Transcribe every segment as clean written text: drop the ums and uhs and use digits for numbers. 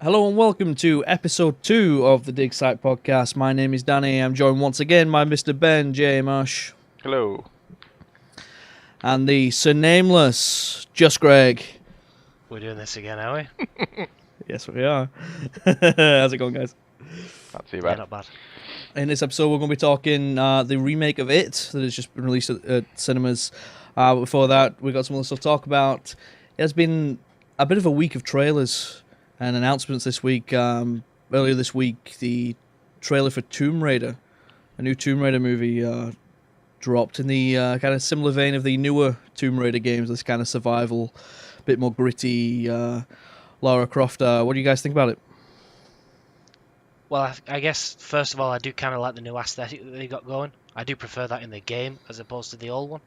Hello and welcome to episode 2 of the Dig Site podcast. My name is Danny. I'm joined once again by Mr. Ben J. Mush Hello. and the Sir Nameless Just Greg. We're doing this again, are we? Yes, we are. How's it going, guys? Not too Yeah, bad. not bad. In this episode, we're going to be talking the remake of It that has just been released at cinemas. But before that, we got some other stuff to talk about. It has been a bit of a week of trailers and announcements this week. Earlier this week, the trailer for Tomb Raider, a new Tomb Raider movie, dropped in the kind of similar vein of the newer Tomb Raider games. This kind of survival, bit more gritty. Lara Croft. What do you guys think about it? Well, I guess, first of all, I do kind of like the new aesthetic that they got going. I do prefer that in the game as opposed to the old one,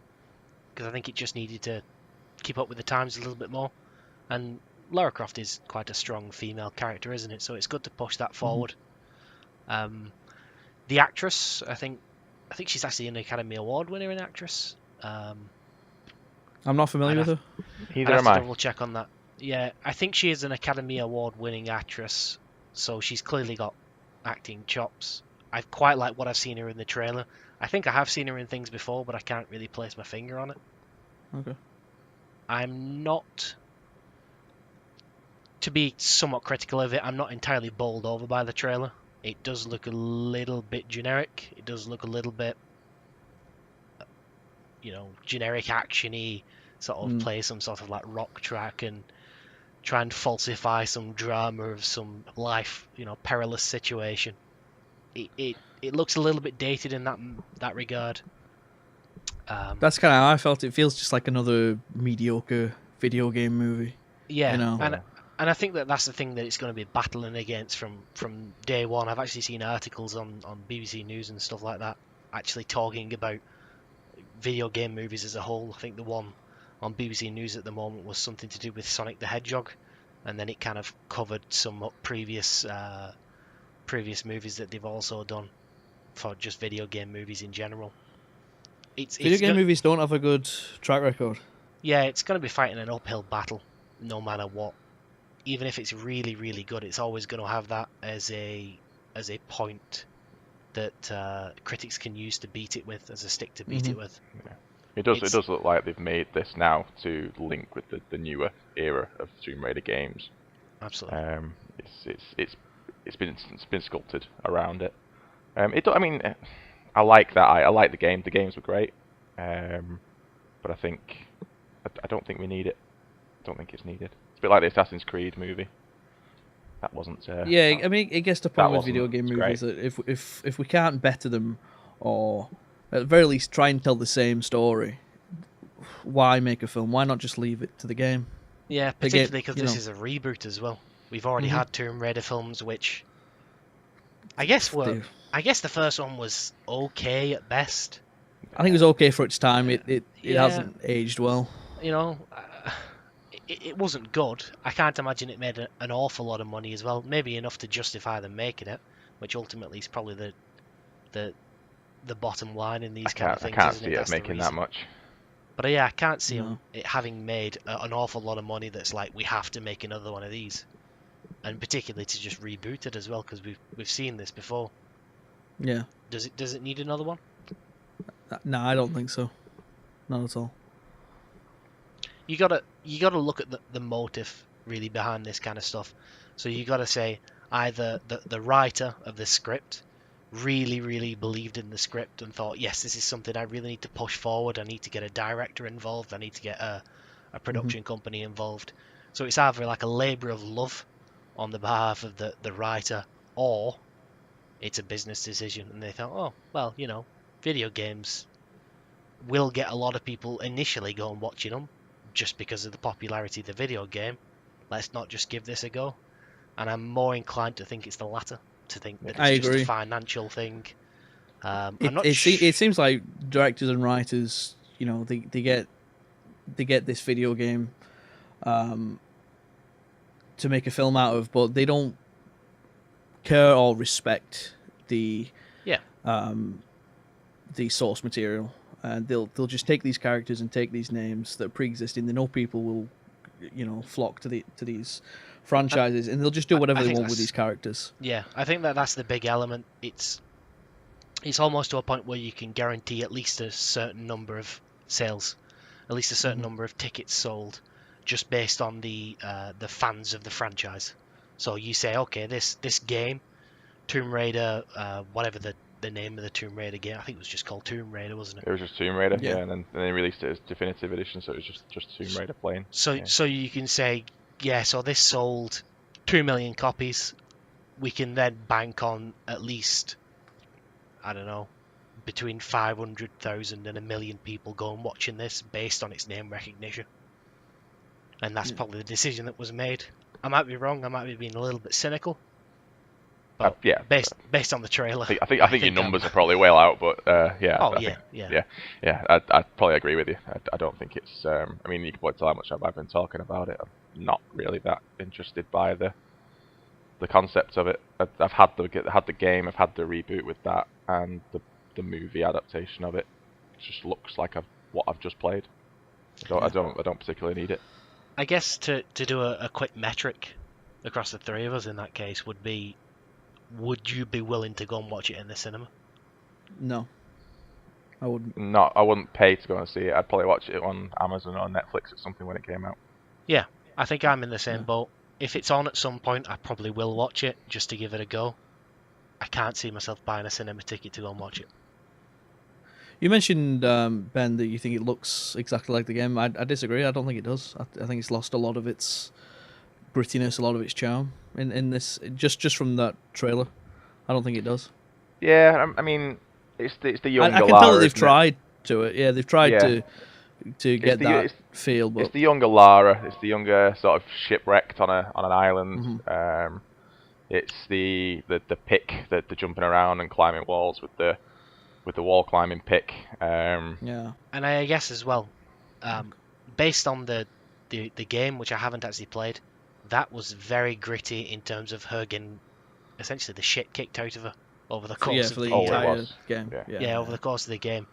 because I think it just needed to keep up with the times a little bit more. And Lara Croft is quite a strong female character, isn't it? So it's good to push that forward. The actress, I think she's actually an Academy Award winner in actress. I'm not familiar with her. Either I'd am have to I. double check on that. Yeah, I think she is an Academy Award winning actress, so she's clearly got acting chops. I quite like what I've seen her in the trailer. I think I have seen her in things before, but I can't really place my finger on it. Okay. I'm not, to be somewhat critical of it, I'm not entirely bowled over by the trailer. It does look a little bit generic. It does look a little bit, generic action-y, sort of play some sort of like rock track and try and falsify some drama of some life, perilous situation. It looks a little bit dated in that regard. That's kind of how I felt. It feels just like another mediocre video game movie. Yeah, You know. and I think that's the thing that it's going to be battling against from day one. I've actually seen articles on BBC News and stuff like that actually talking about video game movies as a whole. I think the one on BBC News at the moment was something to do with Sonic the Hedgehog, and then it kind of covered some previous movies that they've also done for just video game movies in general. Video game movies don't have a good track record. Yeah, it's going to be fighting an uphill battle no matter what. Even if it's really, really good, it's always going to have that as a point that critics can use to beat it with, as a stick to beat it with. Yeah. It does look like they've made this now to link with the newer era of Tomb Raider games. Absolutely. It's been sculpted around it. I like that. I like the game. The games were great. But I don't think we need it. I don't think it's needed. It's a bit like the Assassin's Creed movie. That wasn't. Yeah, I mean, it gets to the point with video game great. movies that if we can't better them, or at the very least try and tell the same story, why make a film? Why not just leave it to the game? Yeah, They get, particularly because you this know- is a reboot as well. We've already had Tomb Raider films, which I guess the first one was okay at best. I think it was okay for its time. It Yeah. hasn't aged well. It wasn't good. I can't imagine it made an awful lot of money as well. Maybe enough to justify them making it, which ultimately is probably the bottom line in these kind of things. I can't isn't see That's it the making reason. that much. But yeah, I can't see No. it having made an awful lot of money. That's like, we have to make another one of these, and particularly to just reboot it as well, because we've seen this before. Yeah. Does it need another one? No, I don't think so. Not at all. You gotta look at the motive really behind this kind of stuff. So you gotta say either the writer of the script really believed in the script and thought, yes, this is something I really need to push forward. I need to get a director involved. I need to get a production company involved. So it's either like a labour of love on the behalf of the writer, or it's a business decision. And they thought, oh, well, video games will get a lot of people initially going watching them just because of the popularity of the video game. Let's not just give this a go. And I'm more inclined to think it's the latter, to think that it's just a financial thing. It seems like directors and writers, they get this video game to make a film out of, but they don't care or respect the source material. And they'll just take these characters and take these names that are pre-existing. They know people will, flock to these franchises, and they'll just do whatever I they think want with that's- these characters. Yeah, I think that's the big element. It's almost to a point where you can guarantee at least a certain number of sales, at least a certain number of tickets sold, just based on the fans of the franchise. So you say, okay, this game, Tomb Raider, whatever the name of the Tomb Raider game, I think it was just called Tomb Raider, wasn't it? It was just Tomb Raider, Yeah. yeah, and then they released it as definitive edition, so it was just Tomb Raider plain. So yeah. so you can say, yeah, so this sold 2 million copies. We can then bank on at least, I don't know, between 500,000 and 1 million people going watching this based on its name recognition. And that's probably the decision that was made. I might be wrong. I might be being a little bit cynical. But yeah, based on the trailer, I think your numbers are probably well out, but yeah. Oh, I yeah. think, I probably agree with you. I don't think it's. I mean, you can probably tell how much I've been talking about it. I'm not really that interested by the concept of it. I've had the game, I've had the reboot with that, and the movie adaptation of it. It just looks like what I've just played. I don't particularly need it. I guess to do a quick metric across the three of us in that case would be, would you be willing to go and watch it in the cinema? No, I wouldn't. No, I wouldn't pay to go and see it. I'd probably watch it on Amazon or Netflix or something when it came out. Yeah, I think I'm in the same boat. If it's on at some point, I probably will watch it just to give it a go. I can't see myself buying a cinema ticket to go and watch it. You mentioned, Ben, that you think it looks exactly like the game. I disagree. I don't think it does. I think it's lost a lot of its grittiness, a lot of its charm in this. Just from that trailer, I don't think it does. Yeah, I mean, it's the younger I can Lara. tell that they've isn't it? tried to it. Yeah, they've tried to get that feel. But It's the younger Lara. It's the younger sort of shipwrecked on an island. Mm-hmm. It's the pick, the jumping around and climbing walls with the wall climbing pick. Yeah. And I guess as well, based on the game, which I haven't actually played, that was very gritty in terms of her getting essentially the shit kicked out of her over the course of for the the entire was. game. yeah, over the course of the game.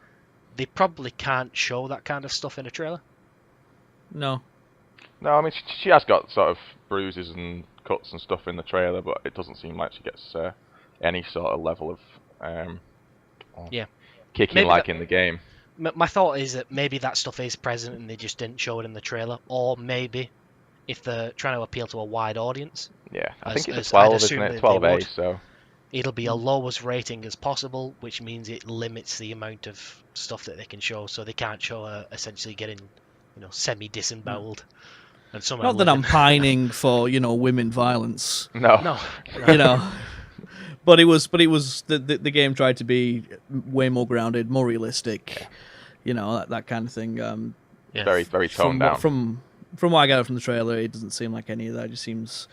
They probably can't show that kind of stuff in a trailer. No. No, I mean she has got sort of bruises and cuts and stuff in the trailer, but it doesn't seem like she gets any sort of level of kicking Maybe like in the game. My thought is that maybe that stuff is present and they just didn't show it in the trailer, or maybe if they're trying to appeal to a wide audience, Yeah, I As- think it's as a 12, I'd isn't assume it? that they 12A, would. so it'll be a lowest rating as possible, which means it limits the amount of stuff that they can show. So they can't show her essentially getting, semi-disemboweled. And some Not that I'm pining for women violence. no. No. But it was the game tried to be way more grounded, more realistic. That kind of thing. Yeah. Very, very toned down. From what I got from the trailer, it doesn't seem like any of that. It just seems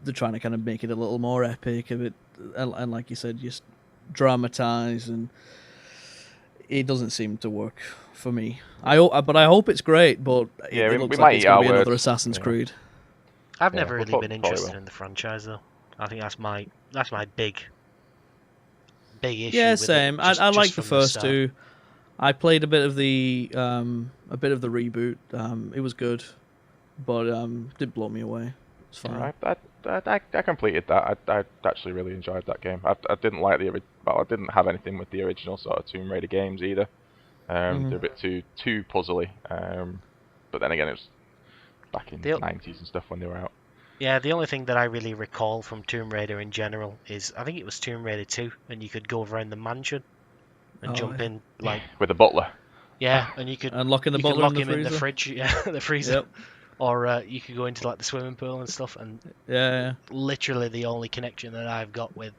they're trying to kind of make it a little more epic, a bit, and like you said, just dramatize, and it doesn't seem to work for me. I hope it's great, but Yeah, it we looks might like it's eat going our to be another words. Assassin's Yeah. Creed. I've Yeah, never really probably been interested will. in the franchise though. I think that's my big issue. Yeah, with same. It, just I like the from first start. two. I played a bit of the reboot. It was good, but didn't blow me away. It's fine. I completed that. I actually really enjoyed that game. I didn't like I didn't have anything with the original sort of Tomb Raider games either. They're a bit too puzzly. But then again, it was back in the 90s and stuff when they were out. Yeah, the only thing that I really recall from Tomb Raider in general is I think it was Tomb Raider 2, and you could go around the mansion and jump in With the butler. yeah, and you could Unlocking the you could butler lock in the him in the freezer. fridge, yeah, the freezer, Yep. or you could go into the swimming pool and stuff. And Yeah. literally the only connection that I've got with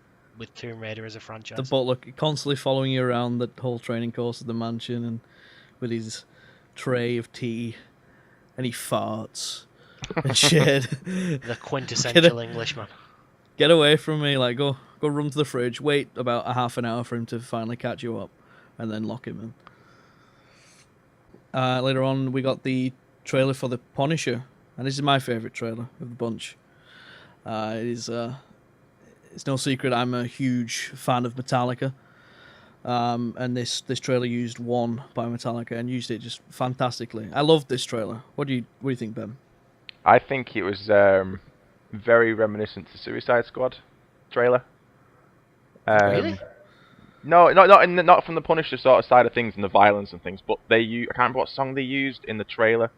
Tomb Raider as a franchise. The butler constantly following you around the whole training course of the mansion, and with his tray of tea, and he farts and shit. The quintessential Englishman. Get away from me! Like go run to the fridge. Wait about a half an hour for him to finally catch you up, and then lock him in. Later on, we got the trailer for the Punisher, and this is my favorite trailer of the bunch. It is. It's no secret I'm a huge fan of Metallica, and this trailer used One by Metallica and used it just fantastically. I love this trailer. What do you think, Ben? I think it was very reminiscent to Suicide Squad trailer. Really? No, not from the Punisher sort of side of things and the violence and things, but I can't remember what song they used in the trailer.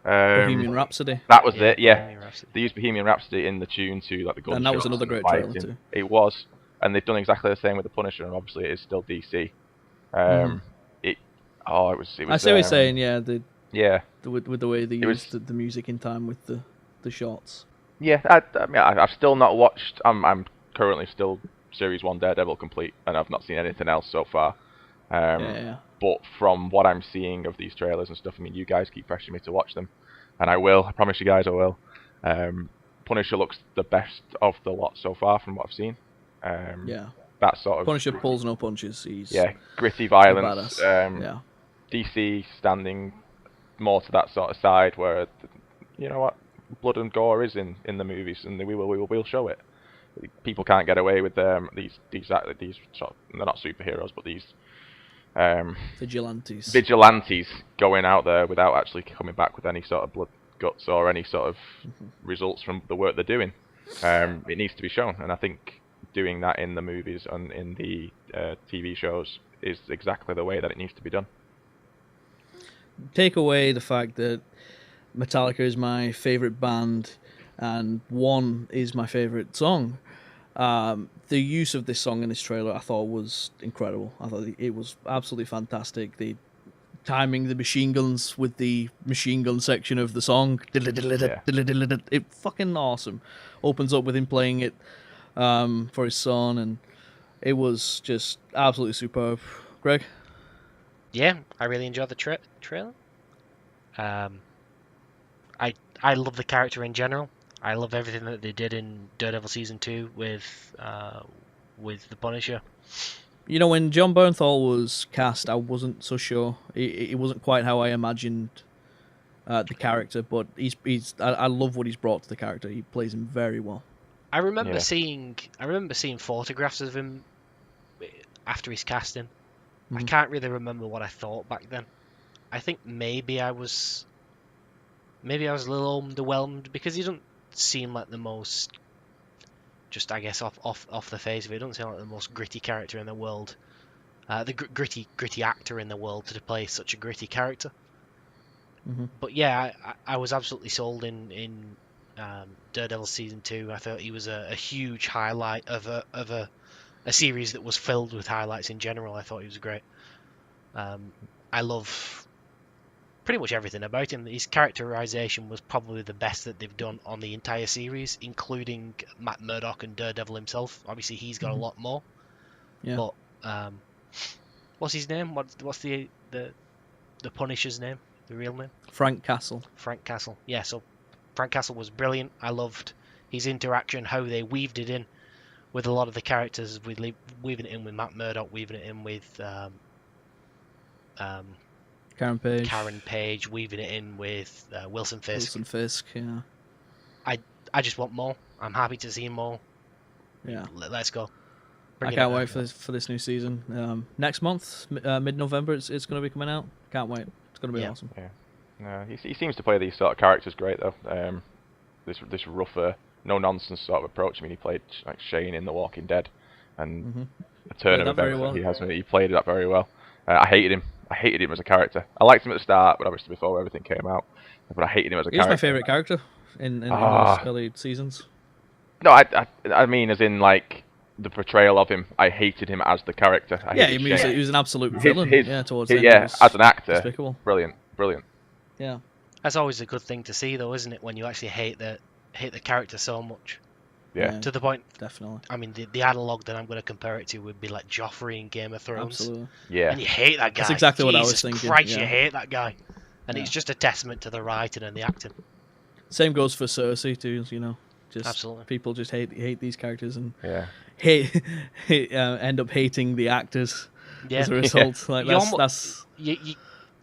Bohemian Rhapsody. That was it, yeah. Bohemian Rhapsody. They used Bohemian Rhapsody in the tune to like the And that was gunshots another and the great trailer fighting. too. It was, and they've done exactly the same with the Punisher, and obviously it is still DC. It was. I see what you're saying. Yeah, Yeah, with the way they It was- used the music in time with the shots. yeah. I mean, I've still not watched. I'm currently still Series 1 Daredevil complete, and I've not seen anything else so far. Yeah. But from what I'm seeing of these trailers and stuff, I mean, you guys keep pressuring me to watch them, and I will. I promise you guys I will. Punisher looks the best of the lot so far from what I've seen. Yeah. That sort of Punisher pulls no punches. He's gritty a violence. badass. Yeah. DC standing more to that sort of side where, you know what, blood and gore is in the movies, and we'll show it. People can't get away with these sort of, they're not superheroes, but these vigilantes going out there without actually coming back with any sort of blood, guts, or any sort of results from the work they're doing. It needs to be shown, and I think doing that in the movies and in the TV shows is exactly the way that it needs to be done. Take away the fact that Metallica is my favorite band and One is my favorite song. The use of this song in this trailer I thought was incredible. I thought it was absolutely fantastic. The timing the machine guns with the machine gun section of the song, it fucking awesome. Opens up with him playing it for his son, and it was just absolutely superb. Greg? Yeah, I really enjoyed the trailer. I love the character in general. I love everything that they did in Daredevil Season 2 with the Punisher. You know, when John Bernthal was cast, I wasn't so sure. It wasn't quite how I imagined the character, but I love what he's brought to the character. He plays him very well. I remember seeing photographs of him after his casting. I can't really remember what I thought back then. I think maybe I was a little underwhelmed because he doesn't seem like the most, just I guess off the face of it, he doesn't seem like the most gritty character in the world, the gritty actor in the world to play such a gritty character. But yeah, I was absolutely sold in Daredevil Season 2. I thought he was a huge highlight of a series that was filled with highlights in general. I thought he was great. I love pretty much everything about him. His characterization was probably the best that they've done on the entire series, including Matt Murdock and Daredevil himself. Obviously, he's got a lot more. Yeah. But what's his name? What's the Punisher's name? The real name? Frank Castle. Frank Castle. Yeah. So Frank Castle was brilliant. I loved his interaction, how they weaved it in with a lot of the characters, with weaving it in with Matt Murdock, weaving it in with Karen Page, weaving it in with Wilson Fisk. Yeah. I just want more. I'm happy to see more. Yeah. Let's go. I can't wait for this new season. Next month, mid-November, it's going to be coming out. Can't wait. It's going to be awesome. Yeah. No, he seems to play these sort of characters great though. This rougher, no nonsense sort of approach. I mean, he played like Shane in The Walking Dead, and a turn of events he has. He played that very well. I hated him. I hated him as a character. I liked him at the start, but obviously before everything came out. But I hated him as a character. He's my favourite character in those early seasons. No, I mean as in like the portrayal of him. I hated him as the character. He was an absolute villain. Towards the end, as an actor, despicable. Brilliant. Yeah. That's always a good thing to see, though, isn't it? When you actually hate the character so much. Yeah. To the point. Definitely. I mean, the analog that I'm going to compare it to would be like Joffrey in Game of Thrones. Absolutely. Yeah. And you hate that guy. That's exactly what I was Jesus thinking. Christ, yeah. you hate that guy. And it's just a testament to the writing and the acting. Same goes for Cersei too. You know, just absolutely. People just hate these characters and end up hating the actors as a result. Like that's.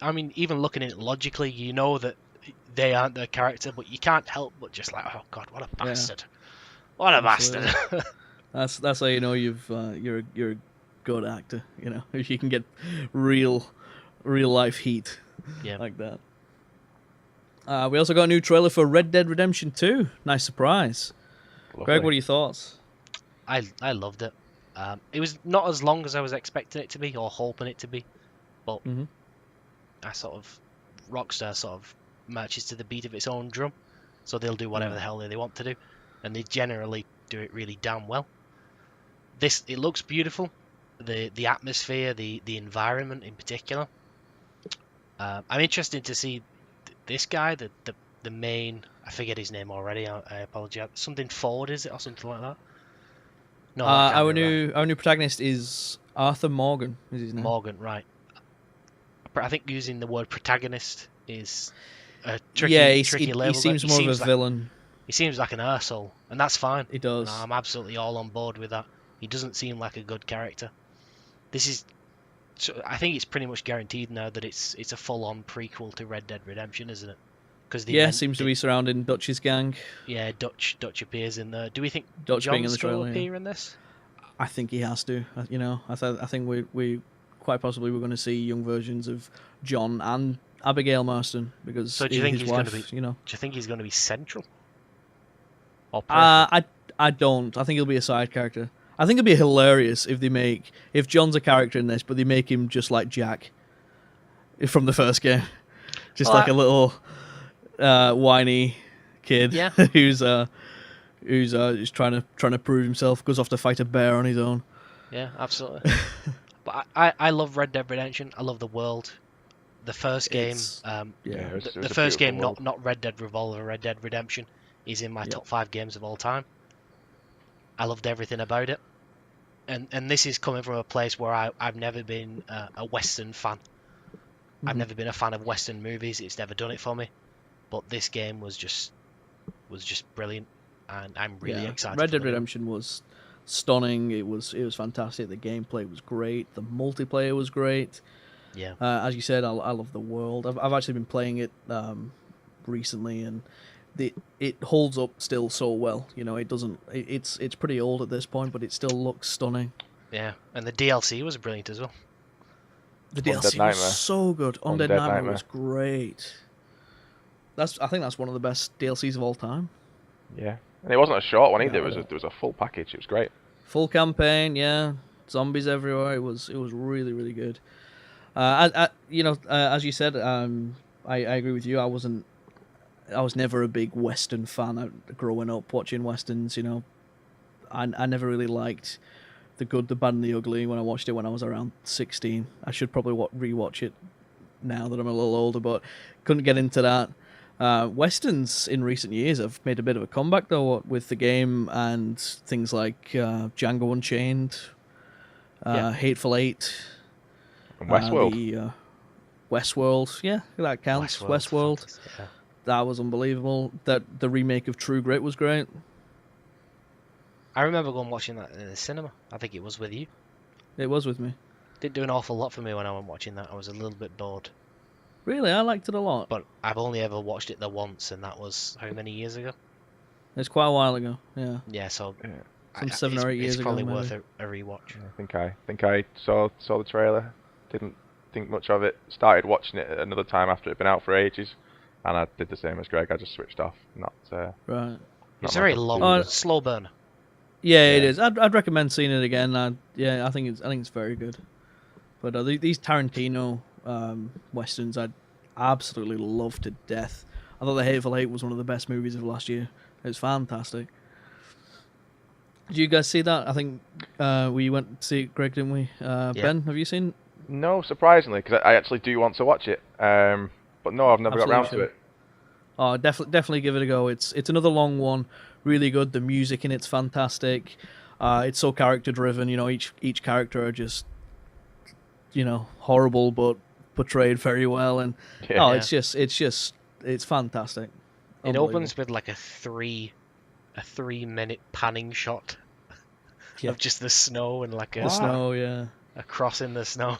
I mean, even looking at it logically, you know that they aren't their character, but you can't help but just like, oh god, what a bastard! What a bastard! That's how you know you're a good actor. You know, if you can get real life heat like that. We also got a new trailer for Red Dead Redemption 2. Nice surprise. Lovely. Greg, what are your thoughts? I loved it. It was not as long as I was expecting it to be or hoping it to be, but Mhm. I sort of Rockstar sort of marches to the beat of its own drum, so they'll do whatever Yeah. the hell they want to do, and they generally do it really damn well. It looks beautiful, the atmosphere, the environment in particular. I'm interested to see this guy, the main. I forget his name already. I apologize. Something Ford, is it, or something like that? No, that can't Our be right. new protagonist is Arthur Morgan. Is his name? Morgan, right? I think using the word protagonist is a Yeah, tricky he label. seems more of a villain. He seems like an arsehole, and that's fine. He does. And I'm absolutely all on board with that. He doesn't seem like a good character. I think it's pretty much guaranteed now that it's a full-on prequel to Red Dead Redemption, isn't it? Because Seems to be surrounding Dutch's gang. Yeah, Dutch appears in there. Do we think Dutch being in the John's going trailer, to appear in this? I think he has to. I think we quite possibly we're going to see young versions of John and Abigail Marston because So do you think his he's wife, going to be? you know. Do you think he's going to be central? Or peripheral? I don't. I think he'll be a side character. I think it'd be hilarious if John's a character in this, but they make him just like Jack from the first game, just Well, like a little whiny kid Yeah. who's just trying to prove himself. Goes off to fight a bear on his own. Yeah, absolutely. But I love Red Dead Redemption. I love the world. The first game, It's- Yeah, it was the a first game, beautiful world. not Red Dead Revolver, Red Dead Redemption, is in my Yep. top 5 games of all time. I loved everything about it, and this is coming from a place where I've never been a Western fan. I've Mhm. never been a fan of Western movies. It's never done it for me. But this game was just brilliant, and I'm really excited. Red for Dead the new one. Redemption was stunning. It was fantastic. The gameplay was great. The multiplayer was great. Yeah, As you said, I love the world. I've actually been playing it recently, and it holds up still so well. You know, it doesn't. It's pretty old at this point, but it still looks stunning. yeah, and the DLC was brilliant as well. The Undead DLC Nightmare. was so good. Undead Undead Nightmare Nightmare. was great. I think that's one of the best DLCs of all time. Yeah, and it wasn't a short one either. Yeah, It was a full package. It was great. Full campaign, yeah. Zombies everywhere. It was really really good. As you said, I agree with you. I was never a big Western fan growing up watching Westerns. You know, I never really liked the good, the bad, and the ugly when I watched it when I was around 16. I should probably rewatch it now that I'm a little older, but couldn't get into that. Westerns in recent years have made a bit of a comeback though with the game and things like Django Unchained, Yeah. Hateful Eight, And Westworld. the Westworld. Yeah, that counts. Westworld. fantastic, yeah. That was unbelievable. That the remake of True Grit was great. I remember going watching that in the cinema. I think it was with you. It was with me. Didn't do an awful lot for me when I went watching that. I was a little bit bored. Really, I liked it a lot. But I've only ever watched it the once, and that was how many years ago? It's quite a while ago. Yeah, Yeah, so Yeah. some 7 or 8 years it's ago. probably maybe. worth a rewatch. I think I saw the trailer. Didn't think much of it. Started watching it another time after it'd been out for ages, and I did the same as Greg. I just switched off. Right. It's my a very cup of long, tea. Oh, slow burner. Yeah, it Yeah. is. I'd recommend seeing it again. I think it's very good. But these Tarantino westerns, I absolutely love to death. I thought The Hateful Eight was one of the best movies of last year. It was fantastic. Did you guys see that? I think we went to see it, Greg, didn't we? Ben, have you seen? No, surprisingly, because I actually do want to watch it. But no, I've never got Absolutely around to should. it. Oh, definitely give it a go. It's another long one, really good. The music in it's fantastic. It's so character driven. You know, each character are just, horrible but portrayed very well. And Yeah. it's fantastic. It Unbelievable. opens with like a 3-minute panning shot Yeah. of just the snow and like The snow, yeah. a cross in the snow.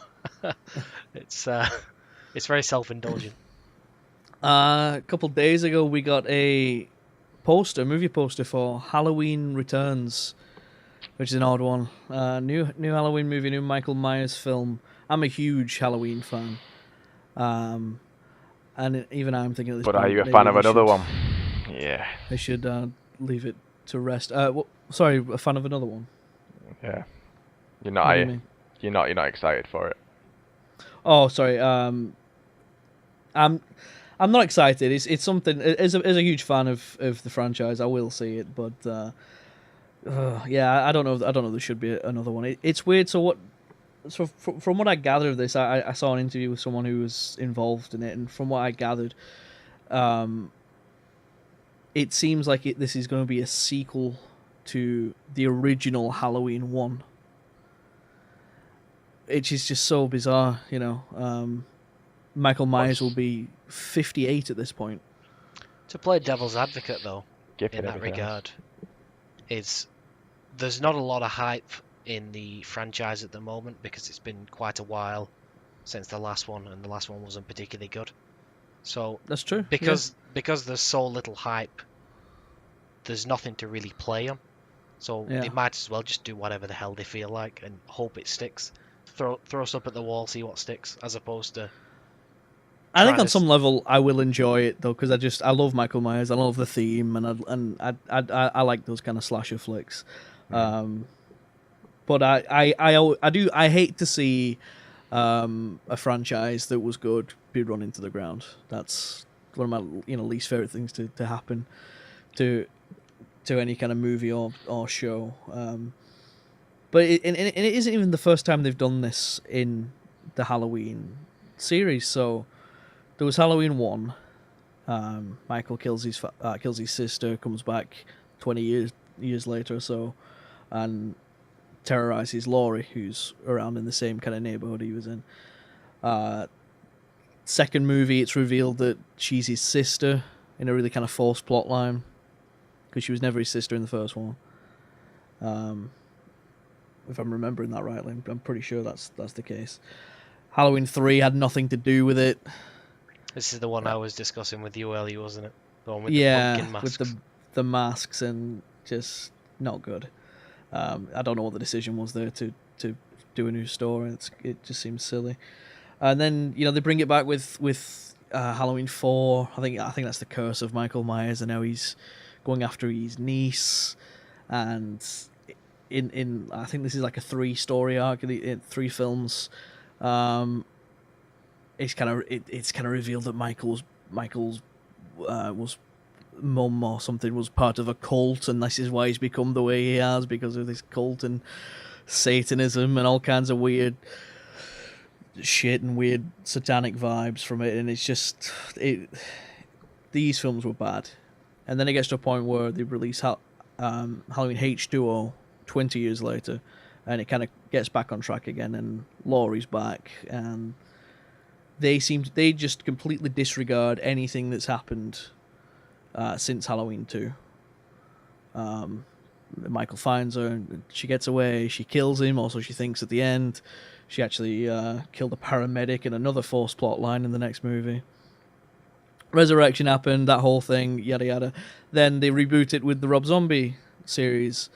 It's very self-indulgent. A couple days ago, we got a movie poster for Halloween Returns, which is an odd one. New Halloween movie, new Michael Myers film. I'm a huge Halloween fan. and even I'm thinking at this But point. are you a maybe fan of they another should- one? Yeah. They should leave it to rest. Sorry, a fan of another one. Yeah. You're What not. do you mean? You're not excited for it. Oh, sorry. I'm not excited. It's something. As a huge fan of the franchise, I will see it. But yeah, I don't know. I don't know. There should be another one. It's weird. So what? So from what I gathered of this, I saw an interview with someone who was involved in it, and from what I gathered, it seems like this is going to be a sequel to the original Halloween 1. Which is just so bizarre, you know. Michael Myers will be 58 at this point. To play devil's advocate, though, Skip in it, that everything regard, is there's not a lot of hype in the franchise at the moment because it's been quite a while since the last one, and the last one wasn't particularly good. So That's true. because there's so little hype, there's nothing to really play on. So Yeah. they might as well just do whatever the hell they feel like and hope it sticks. Throw stuff at the wall, see what sticks, as opposed to. I think trying on to some level I will enjoy it though, because I love Michael Myers. I love the theme, and I like those kind of slasher flicks. But I hate to see a franchise that was good be run into the ground. That's one of my least favorite things to happen to any kind of movie or show. But it isn't even the first time they've done this in the Halloween series. So there was Halloween 1. Michael kills his sister, comes back 20 years later or so, and terrorizes Laurie, who's around in the same kind of neighborhood he was in. Second movie, it's revealed that she's his sister in a really kind of forced plot line, because she was never his sister in the first one. If I'm remembering that rightly, I'm pretty sure that's the case. Halloween 3 had nothing to do with it. This is the one I was discussing with you earlier, wasn't it? The one with Yeah, the pumpkin masks. with the masks, and just not good. I don't know what the decision was there to do a new story. It just seems silly. And then they bring it back with Halloween 4. I think that's the curse of Michael Myers, and now he's going after his niece. And in I think this is like a 3-story arc, in 3 films. It's kind of revealed that Michael's was mum or something was part of a cult, and this is why he's become the way he has, because of this cult and Satanism and all kinds of weird shit and weird satanic vibes from it. And it's just these films were bad. And then it gets to a point where they release Halloween H2O 20 years later, and it kind of gets back on track again, and Laurie's back, and they just completely disregard anything that's happened since Halloween 2. Michael finds her, and she gets away, she kills him, also she thinks at the end she actually killed a paramedic in another forced plot line in the next movie. Resurrection happened, that whole thing, yada yada. Then they reboot it with the Rob Zombie series.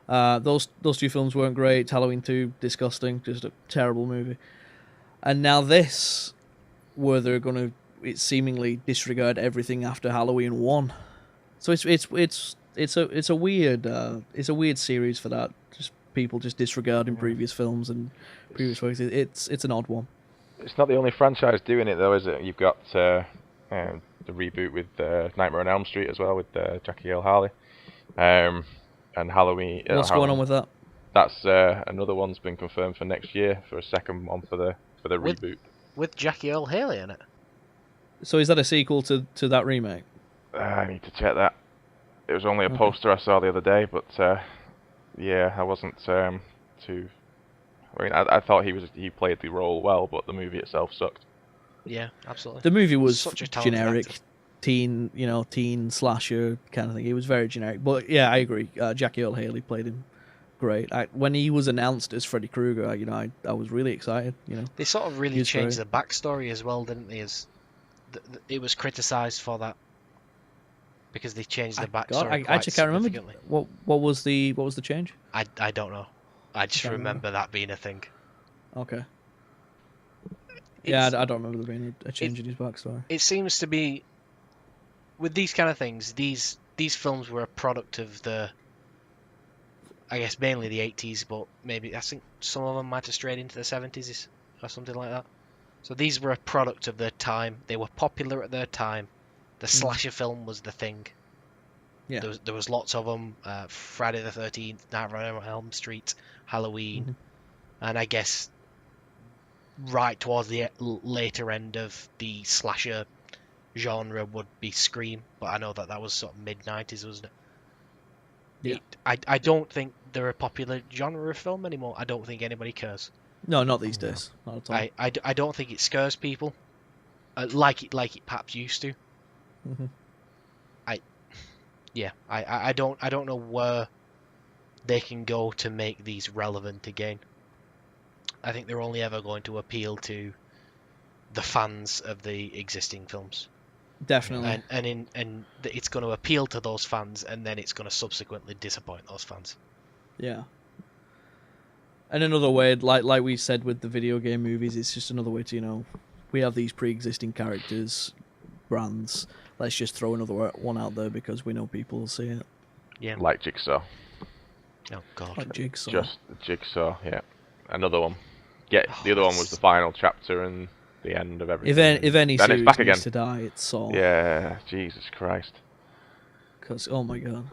Those 2 films weren't great. Halloween 2, disgusting, just a terrible movie. And now this, where they're going to seemingly disregard everything after Halloween 1. So it's a weird series for that. Just people just disregarding previous films and previous works. It's an odd one. It's not the only franchise doing it, though, is it? You've got the reboot with Nightmare on Elm Street as well, with Jackie Earle Haley, and Halloween. What's going on with that? That's another one's been confirmed for next year, for a second one for the reboot. With Jackie Earle Haley in it. So is that a sequel to that remake? I need to check that. It was only a poster I saw the other day, but yeah, I wasn't too. I mean, I thought he played the role well, but the movie itself sucked. Yeah, absolutely. The movie was Such a talented generic, actor. teen slasher kind of thing. It was very generic, but yeah, I agree. Jackie Earle Haley played him great. When he was announced as Freddy Krueger, I was really excited. They sort of really He's changed great. the backstory as well, didn't they? It was criticised for that because they changed the backstory. I quite actually can't remember significantly. what was the change. I don't know. I just Can't remember that being a thing. Okay. Yeah, It's, I don't remember there being a change in his backstory. it seems to be with these kind of things. These films were a product of I guess mainly the 80s, but maybe I think some of them might have strayed into the 70s or something like that. So these were a product of their time. They were popular at their time. The slasher film was the thing. Yeah. There was lots of them. Friday the 13th, Nightmare on Elm Street, Halloween, and I guess right towards the later end of the slasher genre would be Scream. But I know that was sort of mid-90s, wasn't it? Yeah. I don't think they're a popular genre of film anymore. I don't think anybody cares. No, not these days. Not at all. I don't think it scares people like it perhaps used to. Mm-hmm. I don't know where they can go to make these relevant again. I think they're only ever going to appeal to the fans of the existing films. Definitely. And it's going to appeal to those fans, and then it's going to subsequently disappoint those fans. Yeah. And another way, like we said with the video game movies, it's just another way to, we have these pre-existing characters, brands. Let's just throw another one out there because we know people will see it. Yeah. Like Jigsaw. Oh God. Like Jigsaw. Just Jigsaw, yeah. Another one. The other one was the final chapter and the end of everything. If any then series it's back needs again. to die, it's Saw. Yeah, Jesus Christ. Because, oh my God.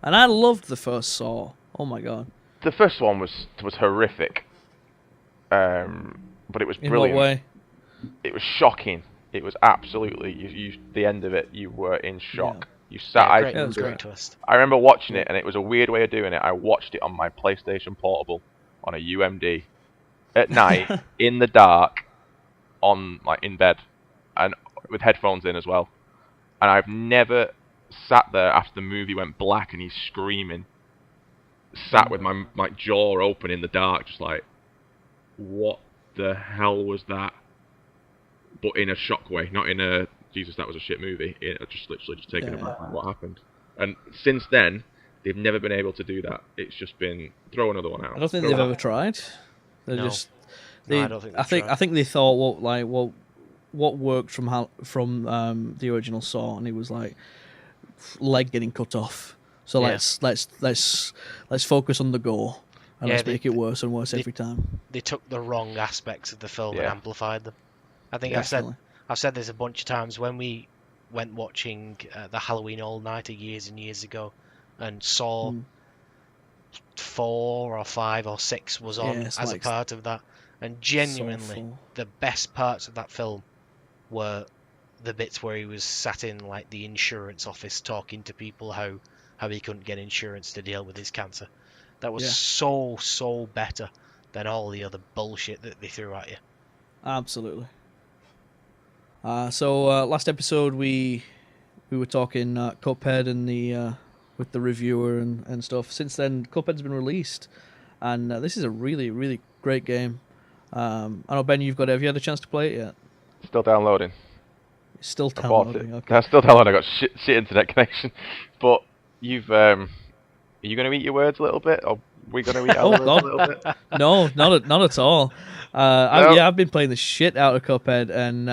And I loved the first Saw. Oh my God. The first one was horrific. But it was brilliant. In what way? It was shocking. It was absolutely the end of it. You were in shock. Yeah. You sat. Great, it was great great. twist. I remember watching it, and it was a weird way of doing it. I watched it on my PlayStation Portable on a UMD at night in the dark, in bed, and with headphones in as well. And I've never sat there after the movie went black and he's screaming. Sat with my jaw open in the dark, just like, what the hell was that? But in a shock way, not in a Jesus, that was a shit movie. Just literally just taken aback by what happened. And since then, they've never been able to do that. It's just been throw another one out. I don't think they've ever tried. They're No. just. No, I don't think they've tried. I think they thought what worked from the original Saw, and it was like leg getting cut off. So Yeah. let's focus on the gore and Yeah, let's make it worse and worse every time. They took the wrong aspects of the film and Yeah. amplified them. I think Definitely. I've said this a bunch of times when we went watching the Halloween All Nighter years and years ago, and saw 4 or 5 or 6 was on Yeah, it's as like a part of that, and genuinely Saw 4. the best parts of that film were the bits where he was sat in like the insurance office talking to people how he couldn't get insurance to deal with his cancer. That was so better than all the other bullshit that they threw at you. Absolutely. So last episode we were talking Cuphead and the with the reviewer and stuff. Since then, Cuphead's been released, and this is a really, really great game. I know, Ben, have you had a chance to play it yet? Still downloading. It's still I bought it. downloading. Okay. No, still downloading. I got shit internet connection. But you've are you going to eat your words a little bit, or we going to eat our words God. a little bit? No, not at all. No? I've been playing the shit out of Cuphead, and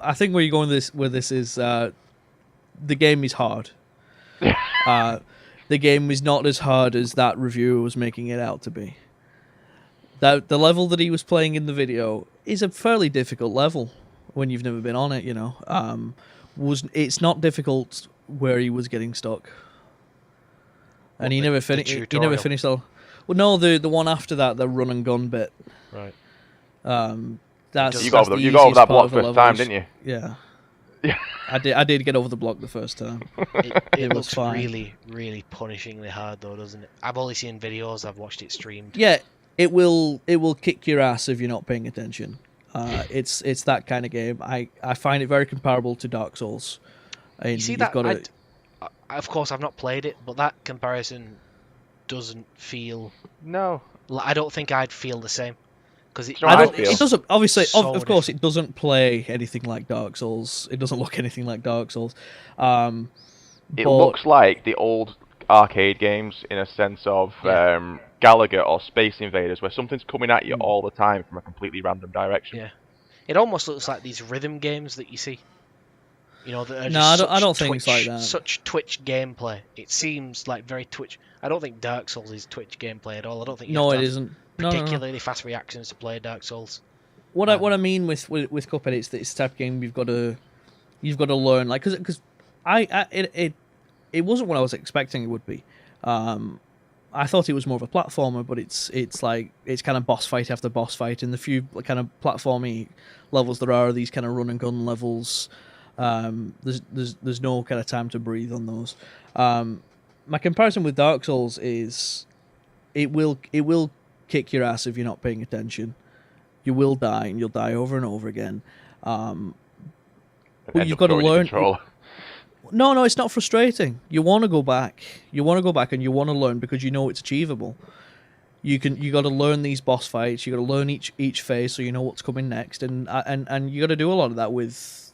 I think where you're going with this is the game is hard. The game is not as hard as that reviewer was making it out to be. The level that he was playing in the video is a fairly difficult level when you've never been on it. It's not difficult where he was getting stuck, and he never finished. He never finished that. Well, no, the one after that, the run and gun bit. Right. That's You got over the that easiest part block of the first level. time, didn't you? Yeah. Yeah. I did get over the block the first time. It was looks fine. really, really punishingly hard though, doesn't it? I've only seen videos. I've watched it streamed. Yeah, it will kick your ass if you're not paying attention. It's that kind of game. I find it very comparable to Dark Souls. And You see you've that? got Of course, I've not played it, but that comparison doesn't feel. No. I don't think I'd feel the same because Do you know I how don't. I feel? It doesn't. Obviously, So of course, it doesn't play anything like Dark Souls. It doesn't look anything like Dark Souls. It looks like the old arcade games in a sense of Gallagher or Space Invaders, where something's coming at you all the time from a completely random direction. Yeah. It almost looks like these rhythm games that you see. You know, that are No, just I don't such think it's like Twitch, that. such Twitch gameplay. It seems like very Twitch. I don't think Dark Souls is Twitch gameplay at all. I don't think you No, have it to have isn't. No. particularly fast reactions to play Dark Souls. What I mean with Cuphead, it's the type of game you've got to learn, like, because it wasn't what I was expecting it would be. I thought it was more of a platformer, but it's like it's kind of boss fight after boss fight, and the few kind of platformy levels there are these kind of run and gun levels. There's no kind of time to breathe on those. My comparison with Dark Souls is it will kick your ass if you're not paying attention. You will die, and you'll die over and over again. But you've got to learn. No, it's not frustrating. You want to go back. You want to go back, and you want to learn because you know it's achievable. You got to learn these boss fights. You got to learn each phase so you know what's coming next, and you got to do a lot of that with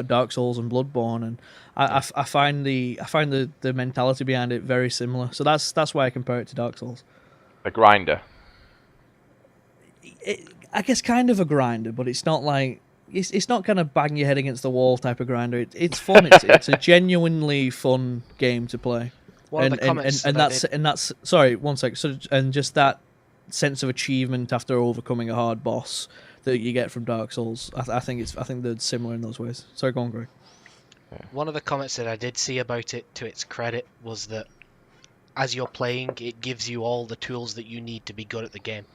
Dark Souls and Bloodborne, and I find the mentality behind it very similar. So that's why I compare it to Dark Souls. A grinder. I guess kind of a grinder, but it's not like it's not kind of bang your head against the wall type of grinder. It's fun. It's a genuinely fun game to play. One of the comments that's sorry, one sec. So and just that sense of achievement after overcoming a hard boss that you get from Dark Souls. I think they're similar in those ways. Sorry, go on, Greg. One of the comments that I did see about it, to its credit, was that as you're playing, it gives you all the tools that you need to be good at the game.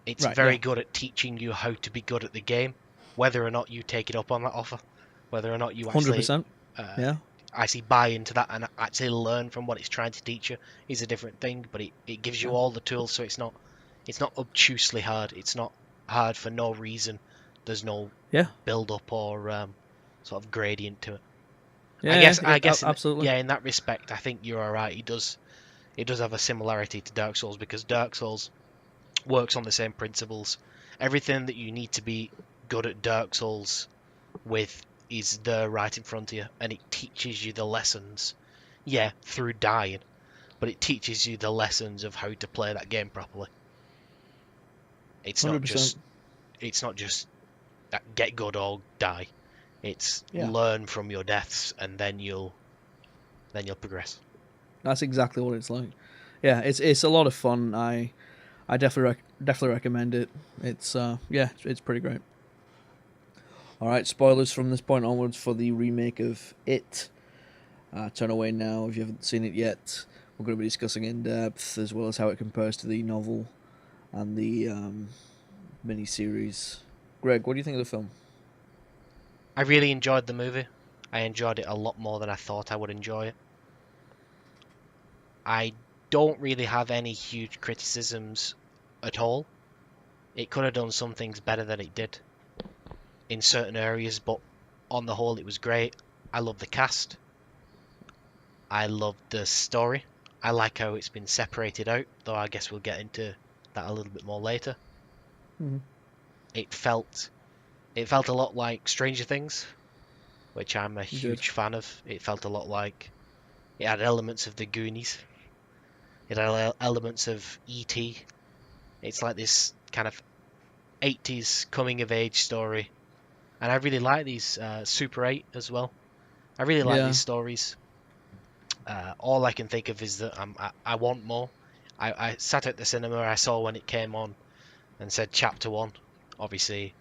It's very good at teaching you how to be good at the game, whether or not you take it up on that offer, whether or not you actually 100%. Yeah. actually buy into that and actually learn from what it's trying to teach you is a different thing. But it gives you all the tools, so it's not obtusely hard. It's not hard for no reason. There's no build up or sort of gradient to it. Yeah, I guess absolutely. in that respect, I think you're all right. It does have a similarity to Dark Souls because Dark Souls works on the same principles. Everything that you need to be good at Dark Souls with is there right in front of you, and it teaches you the lessons. Yeah, through dying, but it teaches you the lessons of how to play that game properly. It's 100%. not just get good or die. It's learn from your deaths, and then you'll progress. That's exactly what it's like. Yeah, it's a lot of fun. I definitely recommend it. It's it's pretty great. All right, spoilers from this point onwards for the remake of It. Turn away now if you haven't seen it yet. We're going to be discussing in depth as well as how it compares to the novel and the mini-series. Greg, what do you think of the film? I really enjoyed the movie. I enjoyed it a lot more than I thought I would enjoy it. I don't really have any huge criticisms at all. It could have done some things better than it did in certain areas, but on the whole it was great. I love the cast. I love the story. I like how it's been separated out, though I guess we'll get into that a little bit more later. Mm-hmm. It felt a lot like Stranger Things, which I'm a huge fan of. It felt a lot like it had elements of the Goonies. It had elements of E.T. It's like this kind of 80s coming of age story. And I really like these Super 8 as well. I really like these stories. All I can think of is that I want more. I sat at the cinema, I saw when it came on and said Chapter 1, obviously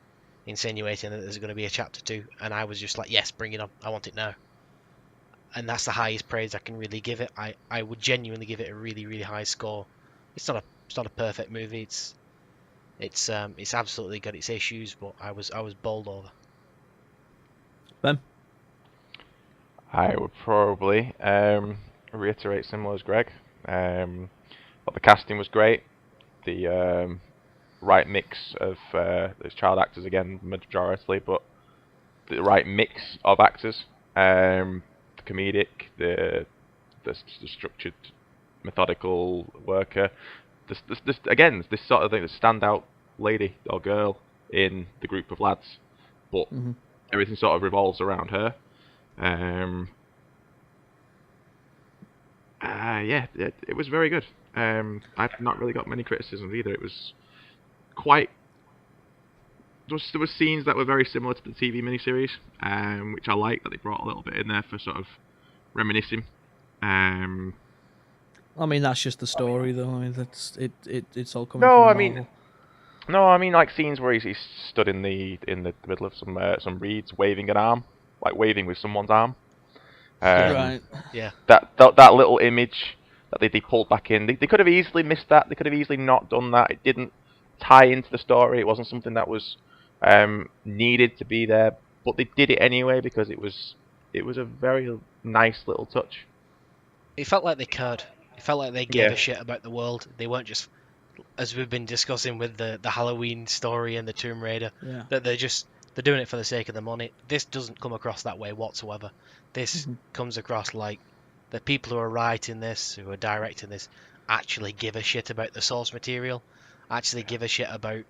insinuating that there's going to be a Chapter 2. And I was just like, yes, bring it on. I want it now. And that's the highest praise I can really give it. I would genuinely give it a really, really high score. It's not a perfect movie. It's absolutely got its issues, but I was bowled over. Ben? I would probably reiterate similar as Greg. But the casting was great. The right mix of there's child actors again, majority, but the right mix of actors. The comedic, the structured, methodical worker. This sort of thing, the standout lady or girl in the group of lads, but everything sort of revolves around her. Yeah, it was very good. I've not really got many criticisms either. It was quite. There were scenes that were very similar to the TV miniseries, which I like that they brought a little bit in there for sort of reminiscing. Um, I mean, that's just the story, though. I mean, it's all coming no, from I Marvel. mean, no, I mean like scenes where he's stood in the middle of some reeds, waving an arm, like waving with someone's arm. Right. Yeah. That little image that they pulled back in. They could have easily missed that. They could have easily not done that. It didn't tie into the story. It wasn't something that was needed to be there, but they did it anyway because it was a very nice little touch. It felt like they cared. It felt like they gave Yeah. a shit about the world. They weren't just, as we've been discussing with the Halloween story and the Tomb Raider, Yeah. that they're doing it for the sake of the money. This doesn't come across that way whatsoever. This comes across like the people who are writing this, who are directing this, actually give a shit about the source material, actually give a shit about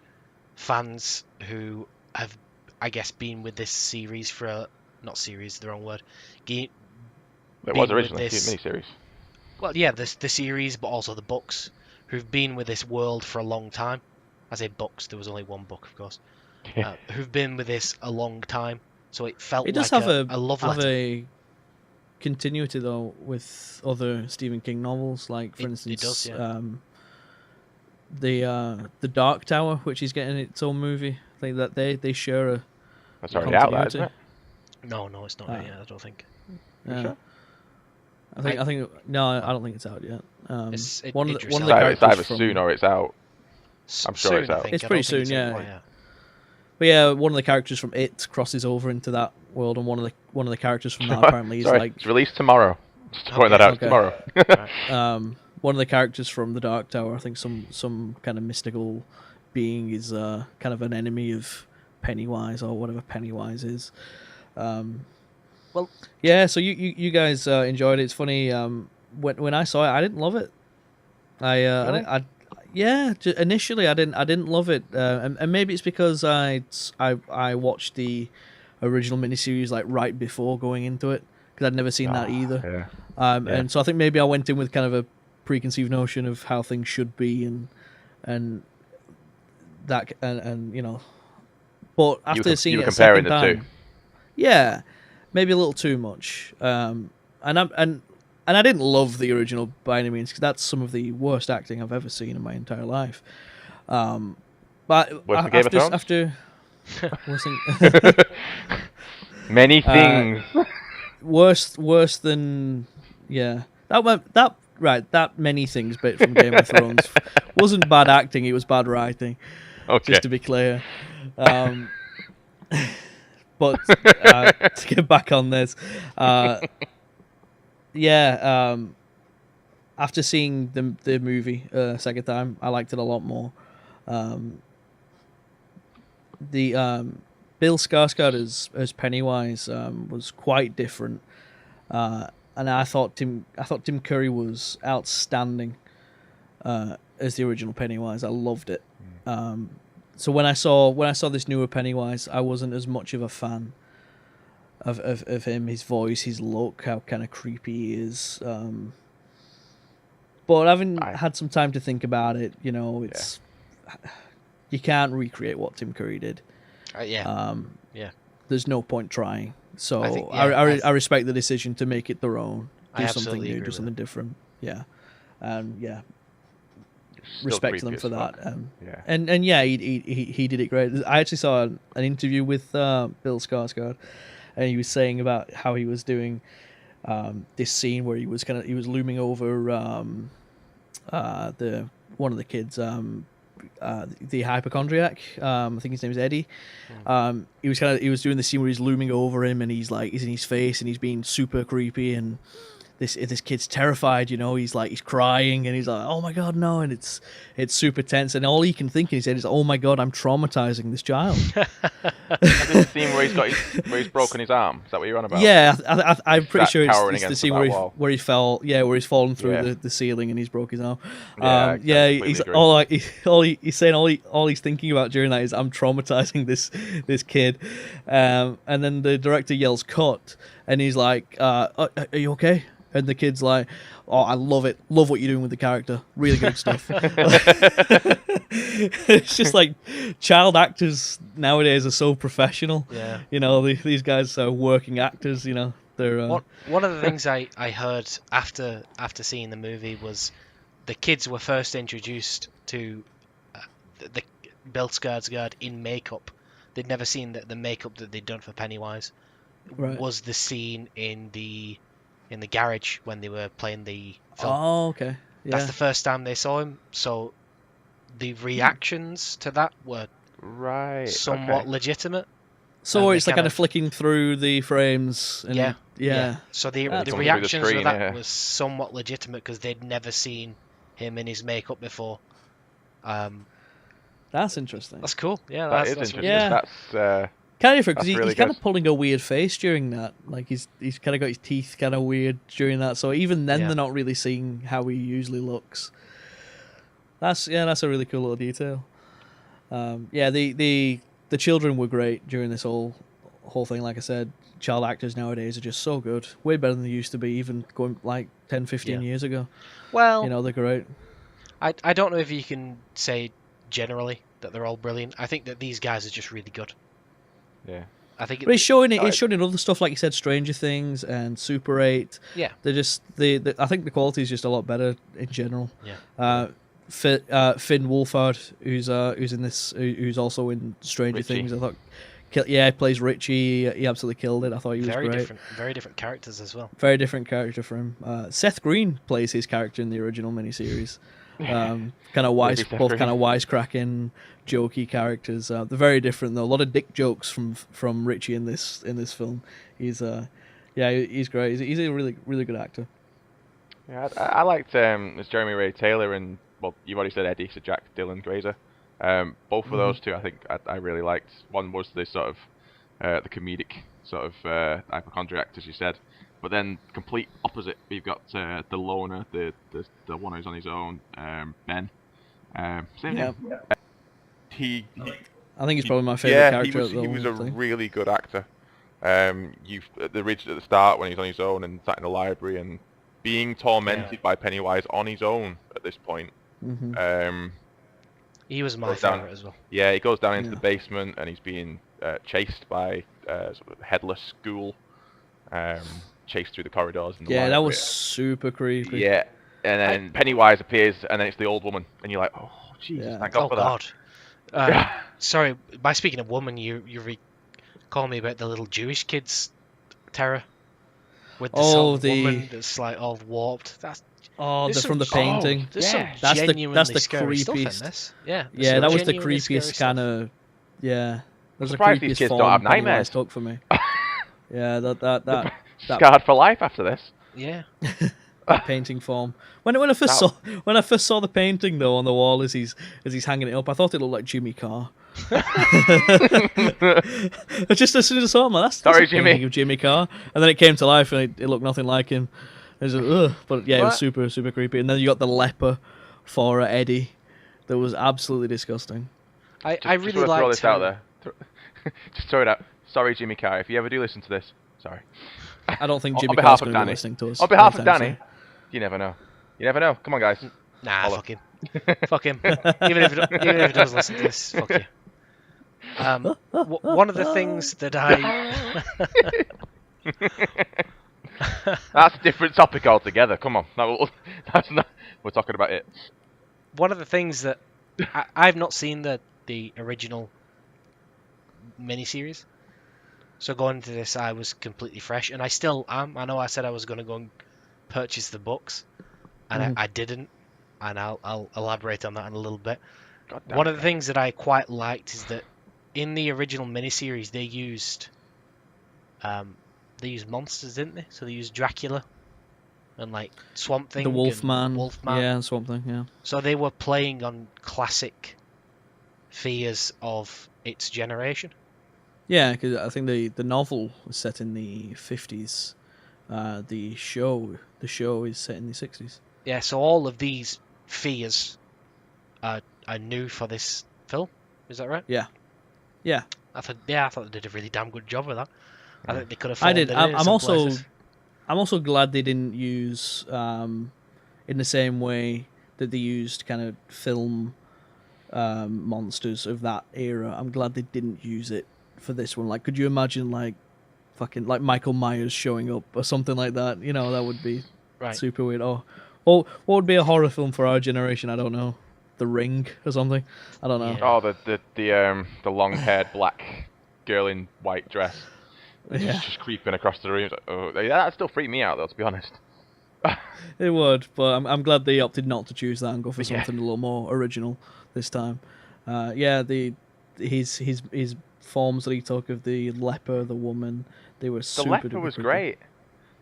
fans who have, I guess, been with this series for not series, the wrong word. It was originally a this, miniseries. well, yeah, the series, but also the books, who've been with this world for a long time. I say books, there was only one book, of course. Who've been with this a long time, so it felt It does like have a love have letter. a continuity though with other Stephen King novels, like for instance, it does, yeah. The Dark Tower, which is getting its own movie. I think that they share a That's already out there, isn't it? No, it's not out yet, I don't think. yeah. Sure? I think no, I don't think it's out yet. One of the It's characters either from, soon or it's out. I'm sure soon, it's I out. think. It's I pretty don't think soon, out yeah. quite yet. But yeah, one of the characters from It crosses over into that world, and one of the characters from that apparently is Sorry, like it's released tomorrow. Just to point that out, okay. tomorrow. one of the characters from the Dark Tower. I think some kind of mystical being is kind of an enemy of Pennywise or whatever Pennywise is. Well, yeah. So you guys enjoyed it. It's funny. When I saw it, I didn't love it. Initially I didn't love it, and maybe it's because I watched the original miniseries like right before going into it because I'd never seen that either. Yeah. And so I think maybe I went in with kind of a preconceived notion of how things should be and that and you know, but after seeing you it were a second comparing the time, two. yeah, maybe a little too much. And I didn't love the original by any means because that's some of the worst acting I've ever seen in my entire life. But Worse than Game of Thrones? after Many things. worse than that many things, but from Game of Thrones wasn't bad acting; it was bad writing. Okay. Just to be clear. But to get back on this, after seeing the movie second time, I liked it a lot more. Bill Skarsgård as Pennywise was quite different, and I thought Tim Curry was outstanding as the original Pennywise. I loved it. So when I saw this newer Pennywise, I wasn't as much of a fan of him, his voice, his look, how kind of creepy he is. But having had some time to think about it, you know, it's you can't recreate what Tim Curry did. Yeah. There's no point trying. So I think, I respect the decision to make it their own, do I something absolutely new, agree do with something different. Yeah, Still respect creepy them as for fuck. that. Yeah. And yeah, he did it great. I actually saw an interview with Bill Skarsgård, and he was saying about how he was doing this scene where he was looming over the one of the kids, the hypochondriac. I think his name is Eddie. He was doing the scene where he's looming over him, and he's in his face, and he's being super creepy, and this kid's terrified, you know, he's crying, and he's like, oh my god, no, and it's super tense, and all he can think in his head is, oh my god, I'm traumatizing this child. Is this the scene where he's broken his arm? Is that what you're on about? Yeah, I'm pretty sure cowering it's the against scene that where wall. where he's fallen through the ceiling and he's broke his arm. Yeah, He's he's saying all he's thinking about during that is, I'm traumatizing this kid, and then the director yells cut, and he's like, are you okay? and the kid's like, "Oh, I love it. Love what you're doing with the character. Really good stuff." It's just like child actors nowadays are so professional. Yeah. You know, these guys are working actors. You know, they're One of the things I heard after seeing the movie was the kids were first introduced to the Bill Skarsgård in makeup. They'd never seen the makeup that they'd done for Pennywise. Right. Was the scene in the garage when they were playing the film. Oh, okay. Yeah. That's the first time they saw him. So the reactions to that were Right. somewhat okay. legitimate. So and it's they like kind of flicking through the frames. And Yeah. So the Coming through the reactions screen, to that yeah. was somewhat legitimate because they'd never seen him in his makeup before. That's interesting. That's cool. Yeah, That that's is interesting. Yeah. That's Kind of different because That's really he's kind good. of pulling a weird face during that. Like he's kind of got his teeth kind of weird during that. So even then, Yeah. they're not really seeing how he usually looks. That's a really cool little detail. The children were great during this whole thing. Like I said, child actors nowadays are just so good, way better than they used to be, even going like 10, 15 Yeah. years ago. Well, You know, they're great. I don't know if you can say generally that they're all brilliant. I think that these guys are just really good. yeah. I think But it's showing it. No, It's showing in other stuff, like you said, Stranger Things and Super 8. Yeah. They're just I think the quality is just a lot better in general. Yeah. Finn Wolfhard, who's in this, who's also in Stranger Richie. Things. I thought, he plays Richie. He absolutely killed it. I thought he was great. Very different characters as well. Very different character for him. Seth Green plays his character in the original miniseries. Kind of Maybe Seth both Green. kind of wisecracking, jokey characters. They're very different though. A lot of dick jokes from Richie in this film. He's he's great. He's a really really good actor. Yeah, I liked it's Jeremy Ray Taylor and, well, you've already said Eddie, so Jack Dylan Grazer. Both of those two, I think I really liked. One was the sort of the comedic sort of hypochondriac, as you said, but then complete opposite. We've got the loner, the one who's on his own, Ben. Same Yeah. name. He I think he's probably my favorite character. he was a really good actor. The ridge at the start when he's on his own and sat in the library and being tormented by Pennywise on his own at this point. He was my Goes down. favorite as well. Yeah, he goes down into Yeah. the basement and he's being chased by sort of headless ghoul, chased through the corridors. In the Yeah, that library. was super creepy. Yeah, and then Pennywise appears and then it's the old woman and you're like, oh Jesus, Yeah. thank God Oh for that. God. Sorry, by speaking of woman, you recall me about the little Jewish kids terror with the sort of woman that's like all warped. That's there's from the some- painting. There's Yeah. some That's the genuinely scary stuff in creepiest. this. Yeah. there's Yeah, some that was the genuinely scary creepiest stuff. kind of. Yeah, that was the surprised these creepiest kids don't form have Pennywise nightmares. took for me. Yeah, that Scarred for life after this. Yeah. painting form. When I first saw the painting though on the wall as he's hanging it up, I thought it looked like Jimmy Carr. Just as soon as I saw him, that's Sorry, a painting Jimmy. of Jimmy Carr, and then it came to life and it looked nothing like him. It was ugh. But yeah, it was What? super super creepy. And then you got the leper for Eddie, that was absolutely disgusting. I Just really want to throw liked this out how- there. Just throw it out. Sorry, Jimmy Carr, if you ever do listen to this, sorry. I don't think On Jimmy behalf Carr's of going to be Danny. listening to us. On behalf of anytime Danny, soon. you never know. You never know. Come on, guys. Nah, Holla. fuck him. Fuck him. Even if he does listen to this, fuck you. One of the things that I That's a different topic altogether. Come on. No, that's not. We're talking about it. one of the things that I've not seen the original miniseries, so going into this I was completely fresh, and I still am. I know I said I was going to go and purchase the books, and I didn't, and I'll elaborate on that in a little bit. God damn One it. of the things that I quite liked is that in the original miniseries they used monsters, didn't they? So they used Dracula and like Swamp Thing, The and Wolfman. Wolfman. Yeah, Swamp Thing. Yeah. So they were playing on classic fears of its generation. Yeah, because I think the novel was set in the 50s. The show is set in the 60s. Yeah, so all of these fears are new for this film. Is that right? Yeah. I thought they did a really damn good job with that. I think they could have. I did. phoned it in I'm some also. places. I'm also glad they didn't use in the same way that they used kind of film monsters of that era. I'm glad they didn't use it for this one. Like, could you imagine like fucking like Michael Myers showing up or something like that? You know, that would be Right. super weird. Or what would be a horror film for our generation? I don't know. The Ring or something. I don't know. Yeah. Oh, the long-haired black girl in white dress. Yeah. Just creeping across the room. Like, oh, that'd still freak me out, though, to be honest. It would, but I'm glad they opted not to choose that and go for Yeah. something a little more original this time. Yeah, his forms that he took of the leper, the woman, they were The super. leper duper was creepy. great.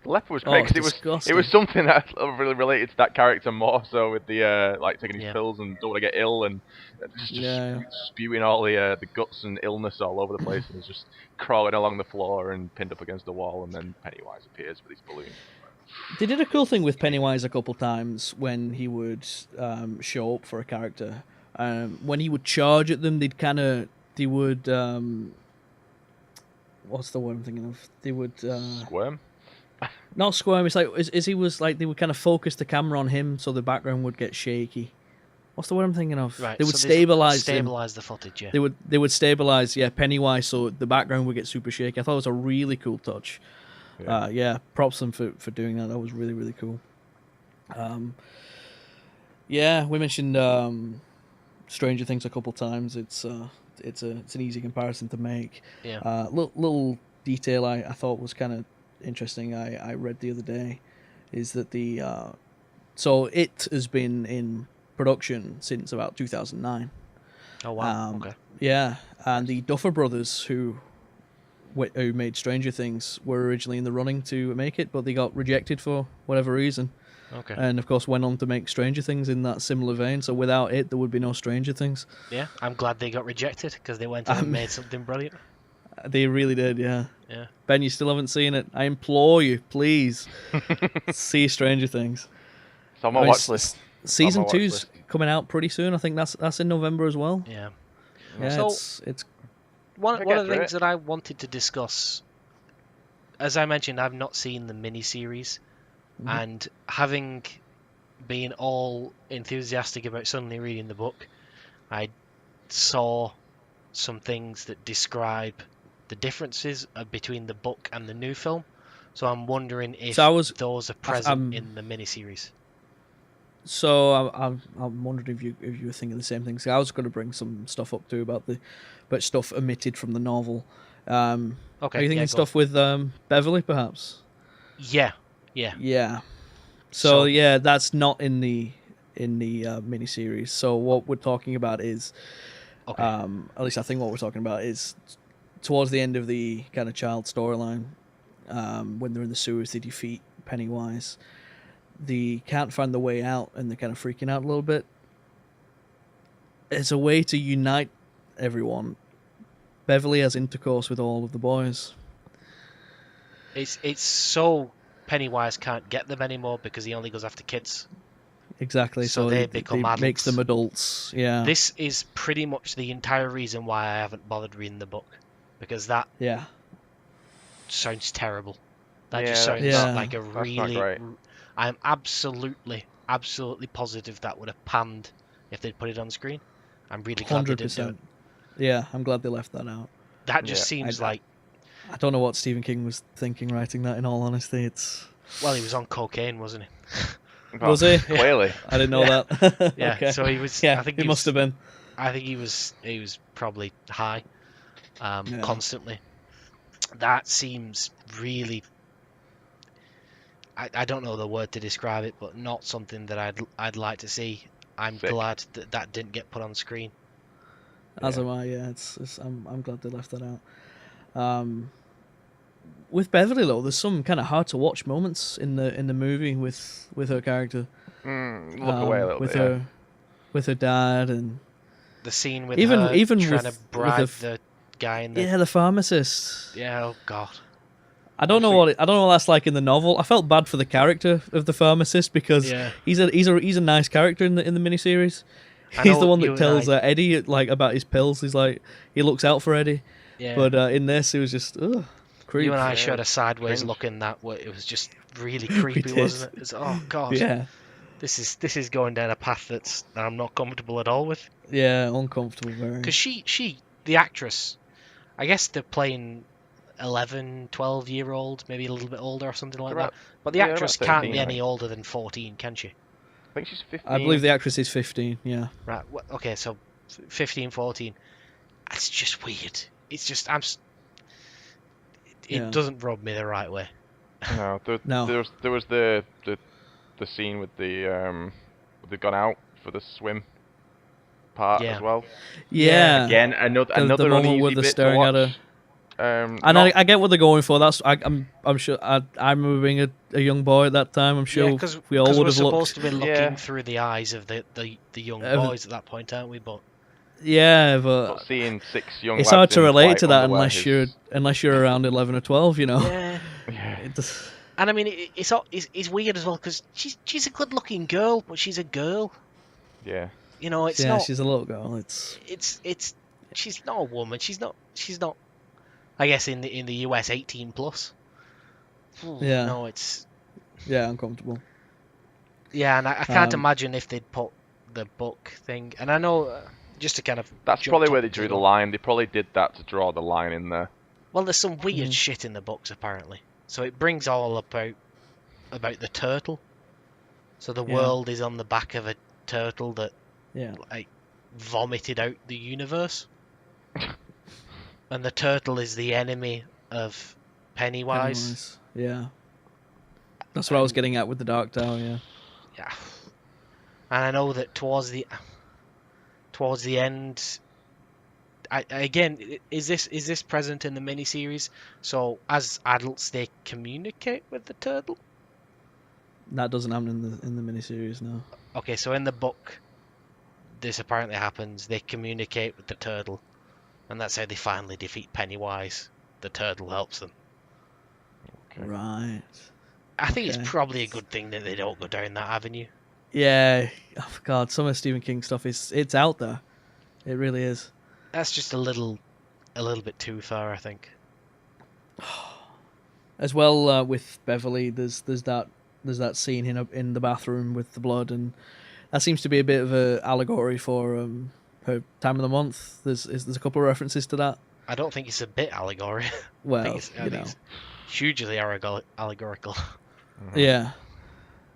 The leper was Oh, great it's because it was something that really related to that character more so with the like taking his Yeah. pills and don't want to get ill and just Yeah. spewing all the guts and illness all over the place and he's just crawling along the floor and pinned up against the wall and then Pennywise appears with his balloon. They did a cool thing with Pennywise a couple times when he would show up for a character. When he would charge at them, they would what's the word I'm thinking of? They would Squirm? not squirm. It's like as he was like they would kind of focus the camera on him, so the background would get shaky. What's the word I'm thinking of? Right. They would so stabilize him. stabilize the footage. Yeah. They would stabilize, Pennywise, so the background would get super shaky. I thought it was a really cool touch. Yeah. Props them for doing that. That was really, really cool. Yeah, we mentioned Stranger Things a couple times. It's an easy comparison to make. Yeah. Little detail I thought was kind of interesting. I read the other day is that so it has been in production since about 2009. Oh wow. Okay. Yeah, and the Duffer Brothers, who made Stranger Things, were originally in the running to make it, but they got rejected for whatever reason. Okay. And of course went on to make Stranger Things in that similar vein. So without it, there would be no Stranger Things. Yeah. I'm glad they got rejected because they went and made something brilliant. They really did, yeah. Yeah. Ben, you still haven't seen it. I implore you, please, see Stranger Things. It's on my watch list. Season watch 2's list. coming out pretty soon. I think that's in November as well. Yeah. Yeah, So- it's One I'll of get the through things it. that I wanted to discuss, as I mentioned, I've not seen the miniseries, and having been all enthusiastic about suddenly reading the book, I saw some things that describe the differences between the book and the new film. So I'm wondering if those are present in the miniseries. So I'm wondering if you were thinking the same thing. So I was going to bring some stuff up too about stuff omitted from the novel. Okay. Are you thinking go stuff with Beverly, perhaps? on. Yeah. Yeah. So yeah, that's not in the miniseries. So what we're talking about is, Okay. at least I think what we're talking about is towards the end of the kind of child storyline, when they're in the sewers, they defeat Pennywise. They can't find the way out, and they're kind of freaking out a little bit. As a way to unite everyone, Beverly has intercourse with all of the boys. It's so Pennywise can't get them anymore because he only goes after kids. Exactly. So they become makes adults. them adults. Yeah. This is pretty much the entire reason why I haven't bothered reading the book, because that Yeah. sounds terrible. That Yeah, just sounds Yeah. like a That's not really. great. I'm absolutely positive that would have panned if they'd put it on screen. I'm really glad they didn't do it. 100%. Yeah, I'm glad they left that out. That just Yeah, seems I- like, I don't know what Stephen King was thinking writing that. In all honesty, well, he was on cocaine, wasn't he? Was he? Clearly. I didn't know Yeah. that. Yeah. Okay. So he was. Yeah, I think he must have been. I think he was probably high, Yeah. constantly. That seems really. I don't know the word to describe it, but not something that I'd like to see. I'm Sick. glad that didn't get put on screen. As Yeah. am I. Yeah, I'm glad they left that out. With Beverly though, there's some kind of hard to watch moments in the movie with her character. Look away a little with bit. her with her dad and The scene with Even- her even trying with- to bribe with the guy in the the pharmacist. yeah. Oh God. I don't know what that's like in the novel. I felt bad for the character of the pharmacist because Yeah. he's a nice character in the miniseries. I He's know the one you that and tells I- Eddie like about his pills. He's like he looks out for Eddie, Yeah. but in this it was just creep. you and I Yeah, shared a sideways cringe. look in that where it was just really We creepy, did. wasn't it? It's, oh god, Yeah, this is going down a path that I'm not comfortable at all with. yeah, uncomfortable very. Because the actress, I guess they're playing 11, 12-year-old, maybe a little bit older or something like They're that. about, But the yeah, about actress can't 13, be I any think. older than 14, can she? I think she's 15. I believe the actress is 15. Yeah, Right. Okay, so 15, 14. It's just weird. It's just it yeah. doesn't rub me the right way. No, No. there was the scene with they've gone out for the swim part Yeah. as well. Yeah. Again, The another moment where uneasy they're bit to staring at watch. her. And Not I get what they're going for. I'm sure I remember being a young boy at that time. I'm Yeah, sure because we all we're would have supposed looked. to be looking Yeah. through the eyes of the young Of- boys at that point, aren't we? But Yeah, but but seeing 6 young it's lads hard to in relate white to that underwear unless you're around 11 or 12. You know. yeah, Yeah. It just- and I mean it's weird as well because she's a good-looking girl, but she's a girl. Yeah. You know, it's yeah, not. she's a little girl. It's It's she's not a woman. She's not. I guess in the US 18 plus. Ooh, Yeah. No, it's yeah, uncomfortable. yeah, and I can't Um, imagine if they'd put the book thing. And I know just to kind of That's jump probably where they topics drew as the well. line. They probably did that to draw the line in there. Well, there's some weird Mhm. shit in the books apparently. So it brings all about the turtle. So the Yeah. world is on the back of a turtle that Yeah. like vomited out the universe. And the turtle is the enemy of Pennywise. Yeah. That's what I was getting at with the Dark Tower. Yeah. Yeah. And I know that towards the end, again, is this present in the miniseries? So as adults, they communicate with the turtle. That doesn't happen in the miniseries, no. Okay, so in the book, this apparently happens. They communicate with the turtle, and that's how they finally defeat Pennywise. The turtle helps them. Okay. Right. I think Okay. it's probably a good thing that they don't go down that avenue. Yeah. Oh, God, some of Stephen King stuff it's out there. It really is. That's just a little bit too far, I think. As well with Beverly, there's that scene in the bathroom with the blood, and that seems to be a bit of a allegory for her time of the month. There's a couple of references to that. I don't think it's a bit allegory. Well, I think it's hugely allegorical. Yeah.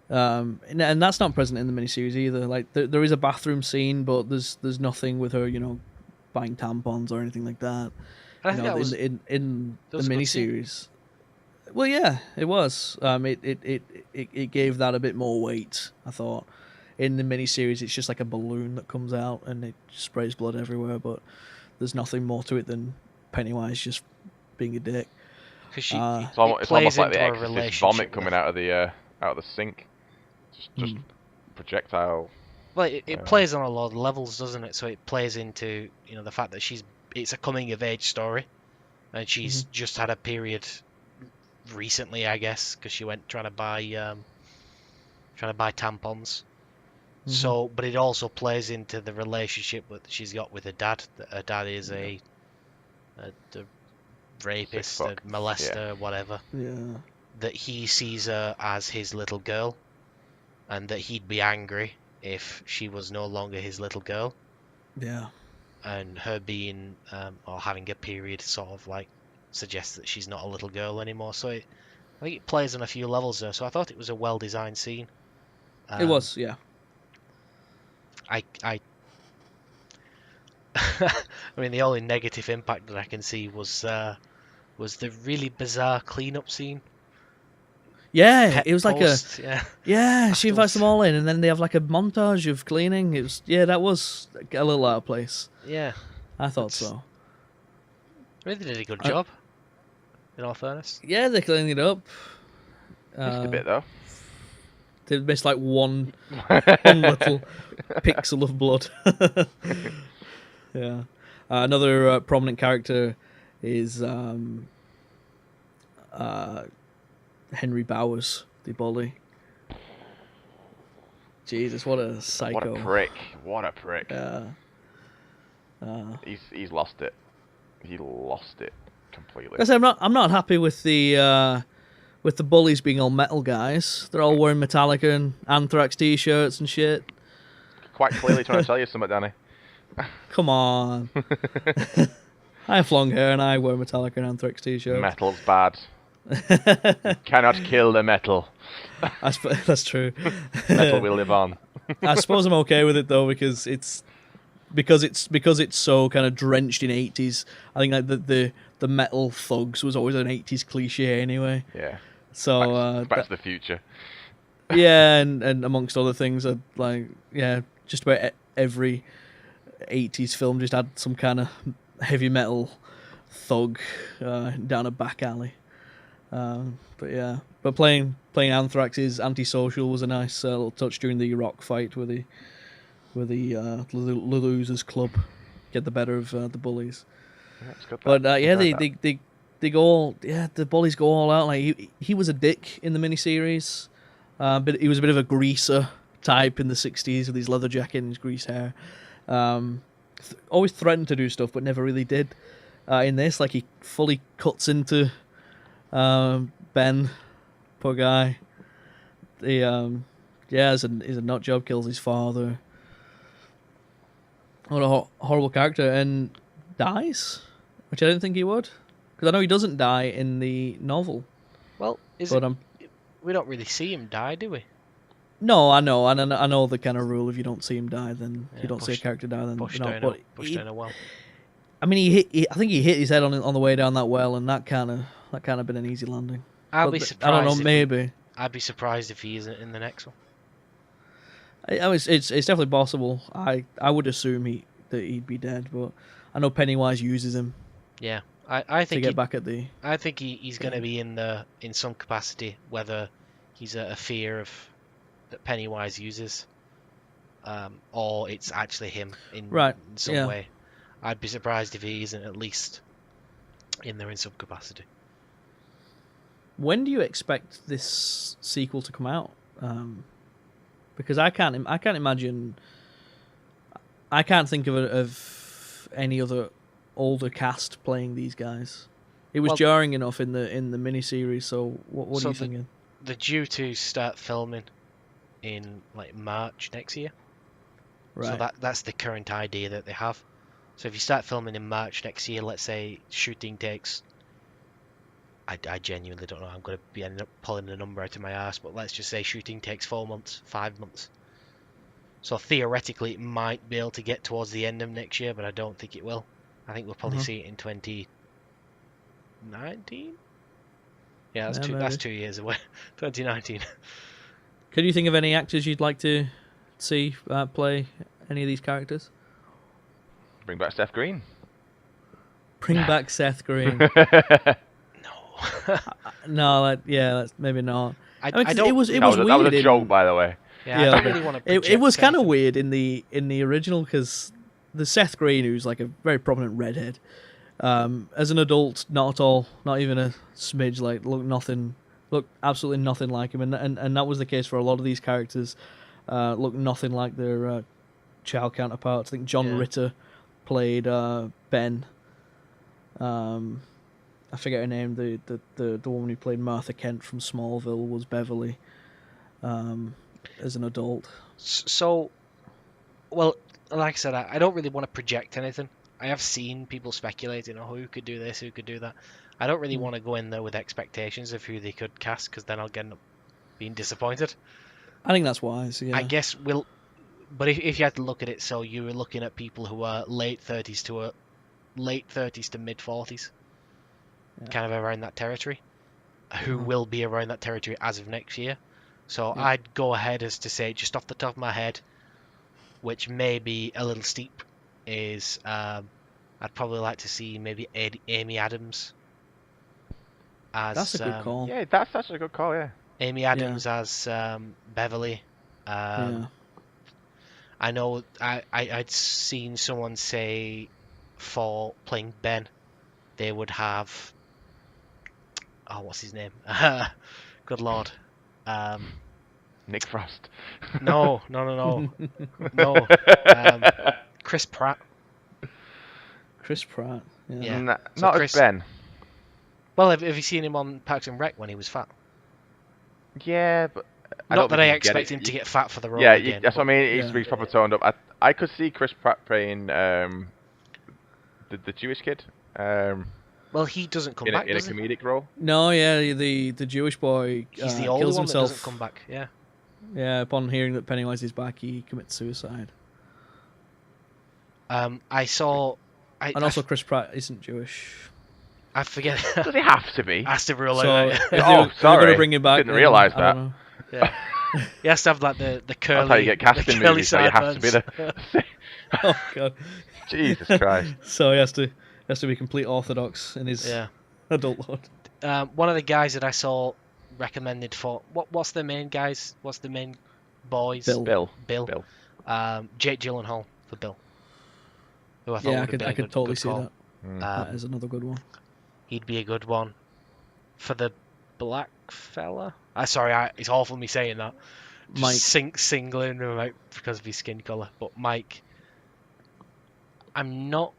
And that's not present in the miniseries either. Like there is a bathroom scene, but there's nothing with her, buying tampons or anything like that. I think that was in that the was a good scene. miniseries. Well, yeah, it was. It gave that a bit more weight. I thought. In the miniseries, it's just like a balloon that comes out and it sprays blood everywhere, but there's nothing more to it than Pennywise just being a dick. Because It's almost plays like the into a Exorcist relationship vomit with- coming out of the sink. Just projectile. Well, it Yeah. plays on a lot of levels, doesn't it? So it plays into the fact that it's a coming of age story, and she's just had a period recently, I guess, because she went trying to buy tampons. So, but it also plays into the relationship that she's got with her dad. That her dad is a rapist, a fuck. molester, whatever. Yeah. That he sees her as his little girl, and that he'd be angry if she was no longer his little girl. Yeah. And her being or having a period sort of like suggests that she's not a little girl anymore. So I think it plays on a few levels there. So I thought it was a well designed scene. It was, yeah. I I mean, the only negative impact that I can see was the really bizarre cleanup scene. Yeah, Pet it was like post, yeah. she invites Afterwards. them all in, and then they have like a montage of cleaning. It was, that was a little out of place. Yeah, I thought It's- so. I mean, they did a good job. In all fairness, Yeah, they cleaned it up. Missed a bit though. They missed like one little pixel of blood. Yeah. Another prominent character is Henry Bowers, the bully. Jesus, what a psycho! What a prick! What a prick! Yeah. He's lost it. He lost it completely. I say I'm not happy with the with the bullies being all metal guys. They're all wearing Metallica and Anthrax t-shirts and shit. Quite clearly trying to tell you something, Danny. Come on. I have long hair and I wear Metallica and Anthrax t-shirts. Metal's bad. You cannot kill the metal. That's true. Metal will live on. I suppose I'm okay with it though because it's so kind of drenched in 80s. I think like the metal thugs was always an 80s cliche anyway. Yeah. So Back to the Future. yeah, and amongst other things, just about every 80s film just had some kind of heavy metal thug down a back alley. But playing Anthrax's Antisocial was a nice little touch during the rock fight where the losers club get the better of the bullies. They go all the bullies go all out. Like he was a dick in the miniseries, but he was a bit of a greaser type in the 60s with his leather jacket and his greased hair. Always threatened to do stuff, but never really did. In this, like he fully cuts into Ben, poor guy. He's a nut job, kills his father. What a horrible character, and dies, which I didn't think he would, because I know he doesn't die in the novel. Well, we don't really see him die, do we? No, I know, and I know the kind of rule: if you don't see him die, then you don't see a character die. Then pushed down a well. I mean, I think he hit his head on the way down that well, and that kind of been an easy landing. I'd be surprised. I don't know, maybe. I'd be surprised if he isn't in the next one. It's definitely possible. I would assume that he'd be dead, but I know Pennywise uses him. Yeah, I think to get back at the. I think he's going to be in some capacity, whether he's a fear that Pennywise uses, or it's actually him in some way. I'd be surprised if he isn't at least in there in some capacity. When do you expect this sequel to come out? Because I can't imagine. I can't think of any other older cast playing these guys. It was jarring enough in the miniseries. So what are you thinking? They're due to start filming in like March next year. Right. So that's the current idea that they have. So if you start filming in March next year, let's say shooting takes. I genuinely don't know. I'm going to be ending up pulling the number out of my ass, but let's just say shooting takes 4 months, 5 months. So theoretically, it might be able to get towards the end of next year, but I don't think it will. I think we'll probably see it in 2019. Yeah, that's 2 years away. 2019. Could you think of any actors you'd like to see play any of these characters? Bring back Seth Green. Bring back Seth Green. No, that's maybe not. I don't. It was weird. That was a joke, by the way. Yeah, I don't really want to. It was kind of weird in the original because the Seth Green, who's like a very prominent redhead, as an adult, not at all, not even a smidge like look absolutely nothing like him, and that was the case for a lot of these characters. Look nothing like their child counterparts. I think John Ritter played Ben. I forget her name. The woman who played Martha Kent from Smallville was Beverly. As an adult. So, well, like I said, I don't really want to project anything. I have seen people speculating, who could do this, who could do that. I don't really want to go in there with expectations of who they could cast, because then I'll end up being disappointed. I think that's wise, yeah. I guess but if you had to look at it, so you were looking at people who are late 30s to mid 40s, kind of around that territory, who will be around that territory as of next year. So I'd go ahead as to say, just off the top of my head, which may be a little steep, is I'd probably like to see maybe Amy Adams as... That's a good call. Yeah, that's a good call, yeah. Amy Adams as Beverly. I know I'd seen someone say for playing Ben, they would have... Oh, what's his name? Good Lord. Nick Frost. No. Chris Pratt. Chris Pratt. Yeah. Not Chris, as Ben. Well, have you seen him on Parks and Rec when he was fat? Yeah, but I Not don't that think I you get expect it. him to get fat for the role Yeah, again. that's what I mean. He's Yeah. proper toned up. I could see Chris Pratt playing the Jewish kid Well, he doesn't come in back, a does he? comedic role. No, yeah, the Jewish boy He's the only kills one that himself. doesn't come back. Yeah. Yeah, upon hearing that Pennywise is back, he commits suicide. I saw. And also, Chris Pratt isn't Jewish. I forget. Does he have to be? Has to rule So, out. if Oh, they're sorry. going to bring him back, Didn't then realise I don't that. know. Yeah. He has to have like the curly. That's how you get cast the in curly movies. So you have to be sideburns. the. Oh god. Jesus Christ. So he has to be complete orthodox in his Yeah. adulthood. One of the guys that I saw recommended for what's the main guys? What's the main boys? Bill. Bill. Bill. Jake Gyllenhaal for Bill. Who I thought Yeah, I would have could been a could good, totally good see call. that. That is another good one. He'd be a good one for the black fella. Sorry, it's awful me saying that. Just Mike. singling him out because of his skin color. But Mike, I'm not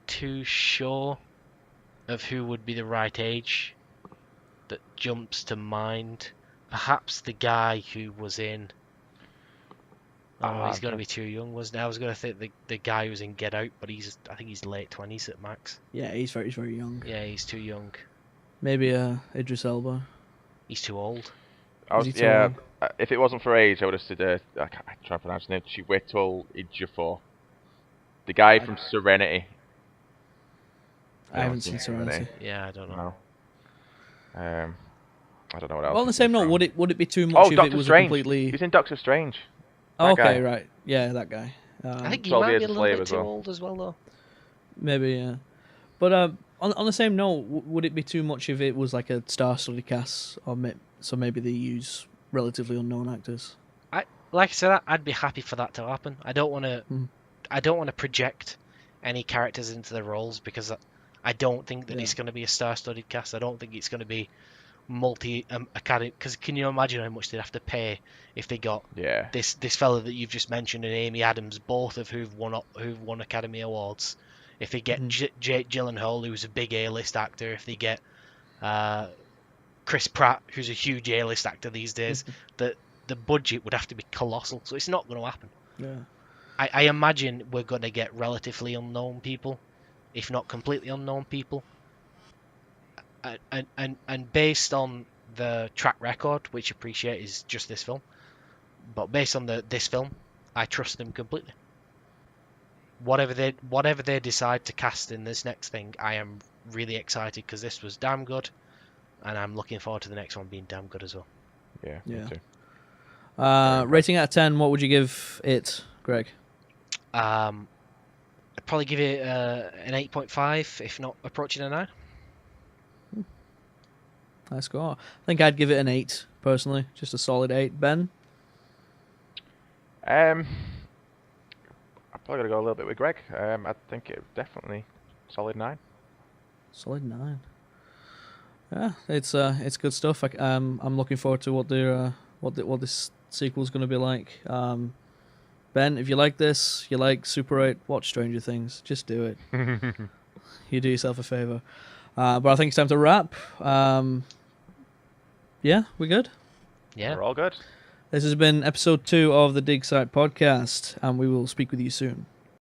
too sure of who would be the right age that jumps to mind. Perhaps the guy who was in. Oh, he's going to be too young, wasn't he? I was going to think the guy who was in Get Out, but I think he's late 20s at max. Yeah, he's very young. Yeah, he's too young. Maybe Idris Elba. He's too old. Is he too old? If it wasn't for age, I would have said. I can't try to pronounce his name. Chiwetel Ejiofor, the guy from Serenity. I haven't seen Serenity. Yeah, I don't know. No. I don't know what else. Well, on the same note, would it be too much if Doctor it was Strange. a completely? He's in Doctor Strange. Oh, that okay, guy. right. Yeah, that guy. I think he 12 might be Years a a little Slave bit as too well. old as well, though. Maybe, yeah. But on the same note, would it be too much if it was like a star-studded cast, or so maybe they use relatively unknown actors? Like I said, I'd be happy for that to happen. I don't want to. I don't want to project any characters into the roles because I don't think that it's going to be a star-studded cast. I don't think it's going to be multi-academy. Because can you imagine how much they'd have to pay if they got this fella that you've just mentioned and Amy Adams, both of who've won Academy Awards. If they get Jake Gyllenhaal, who's a big A-list actor, if they get Chris Pratt, who's a huge A-list actor these days, the budget would have to be colossal. So it's not going to happen. Yeah. I imagine we're going to get relatively unknown people, if not completely unknown people. And based on the track record, which I appreciate is just this film, but based on this film, I trust them completely. Whatever they decide to cast in this next thing, I am really excited because this was damn good, and I'm looking forward to the next one being damn good as well. Yeah. Me too. Rating out of 10, what would you give it, Greg? I'd probably give it an 8.5, if not approaching a 9. Nice score. I think I'd give it an 8, personally. Just a solid 8. Ben? I'm probably going to go a little bit with Greg. I think it definitely solid 9. Solid 9. Yeah, it's good stuff. I'm looking forward to what this sequel's going to be like. Ben, if you like this, you like Super 8, watch Stranger Things. Just do it. You do yourself a favor. But I think it's time to wrap. Yeah, we good? Yeah. We're all good. This has been episode 2 of the Dig Site podcast, and we will speak with you soon.